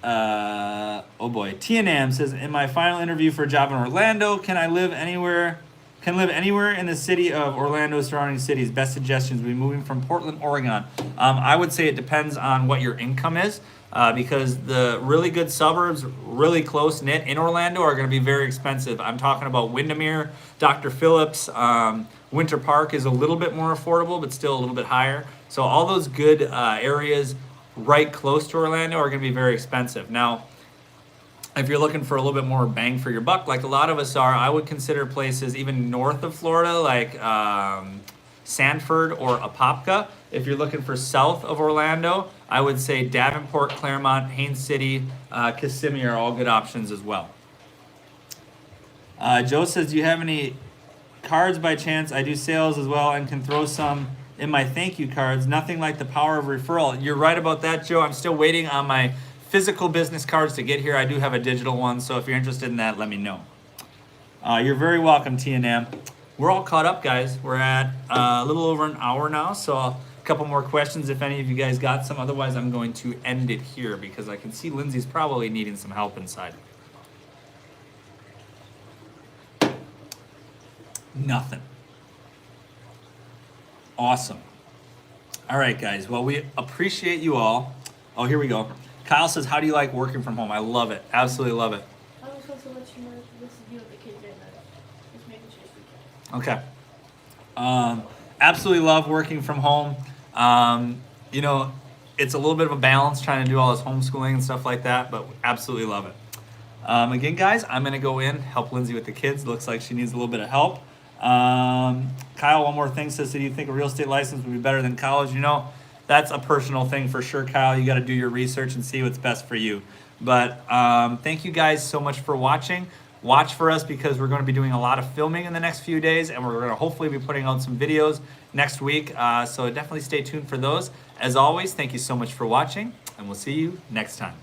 Oh boy. T&M says, in my final interview for a job in Orlando, can live anywhere in the city of Orlando, surrounding cities? Best suggestions would be moving from Portland, Oregon. I would say it depends on what your income is, because the really good suburbs, really close knit in Orlando, are going to be very expensive. I'm talking about Windermere, Dr. Phillips, Winter Park is a little bit more affordable, but still a little bit higher. So all those good areas right close to Orlando are going to be very expensive. Now, if you're looking for a little bit more bang for your buck, like a lot of us are, I would consider places even north of Florida, like Sanford or Apopka. If you're looking for south of Orlando, I would say Davenport, Claremont, Haines City, Kissimmee are all good options as well. Joe says, do you have any cards by chance? I do sales as well and can throw some in my thank you cards. Nothing like the power of referral. You're right about that, Joe. I'm still waiting on my physical business cards to get here. I do have a digital one, so if you're interested in that, let me know. You're very welcome, T&M. We're all caught up, guys. We're at a little over an hour now, so a couple more questions if any of you guys got some. Otherwise, I'm going to end it here because I can see Lindsay's probably needing some help inside. Nothing. Awesome. All right, guys. Well, we appreciate you all. Oh, here we go. Kyle says, how do you like working from home? I love it. Absolutely love it. I was supposed to let you know this is you with the kids right now. Just making sure you can. Okay. Absolutely love working from home. You know, it's a little bit of a balance trying to do all this homeschooling and stuff like that, but absolutely love it. Again, guys, I'm going to go in, help Lindsay with the kids. Looks like she needs a little bit of help. Kyle, one more thing, says, do you think a real estate license would be better than college? You know, that's a personal thing for sure, Kyle. You got to do your research and see what's best for you. But thank you guys so much for watching. Watch for us because we're going to be doing a lot of filming in the next few days, and we're going to hopefully be putting out some videos next week. So definitely stay tuned for those. As always, thank you so much for watching, and we'll see you next time.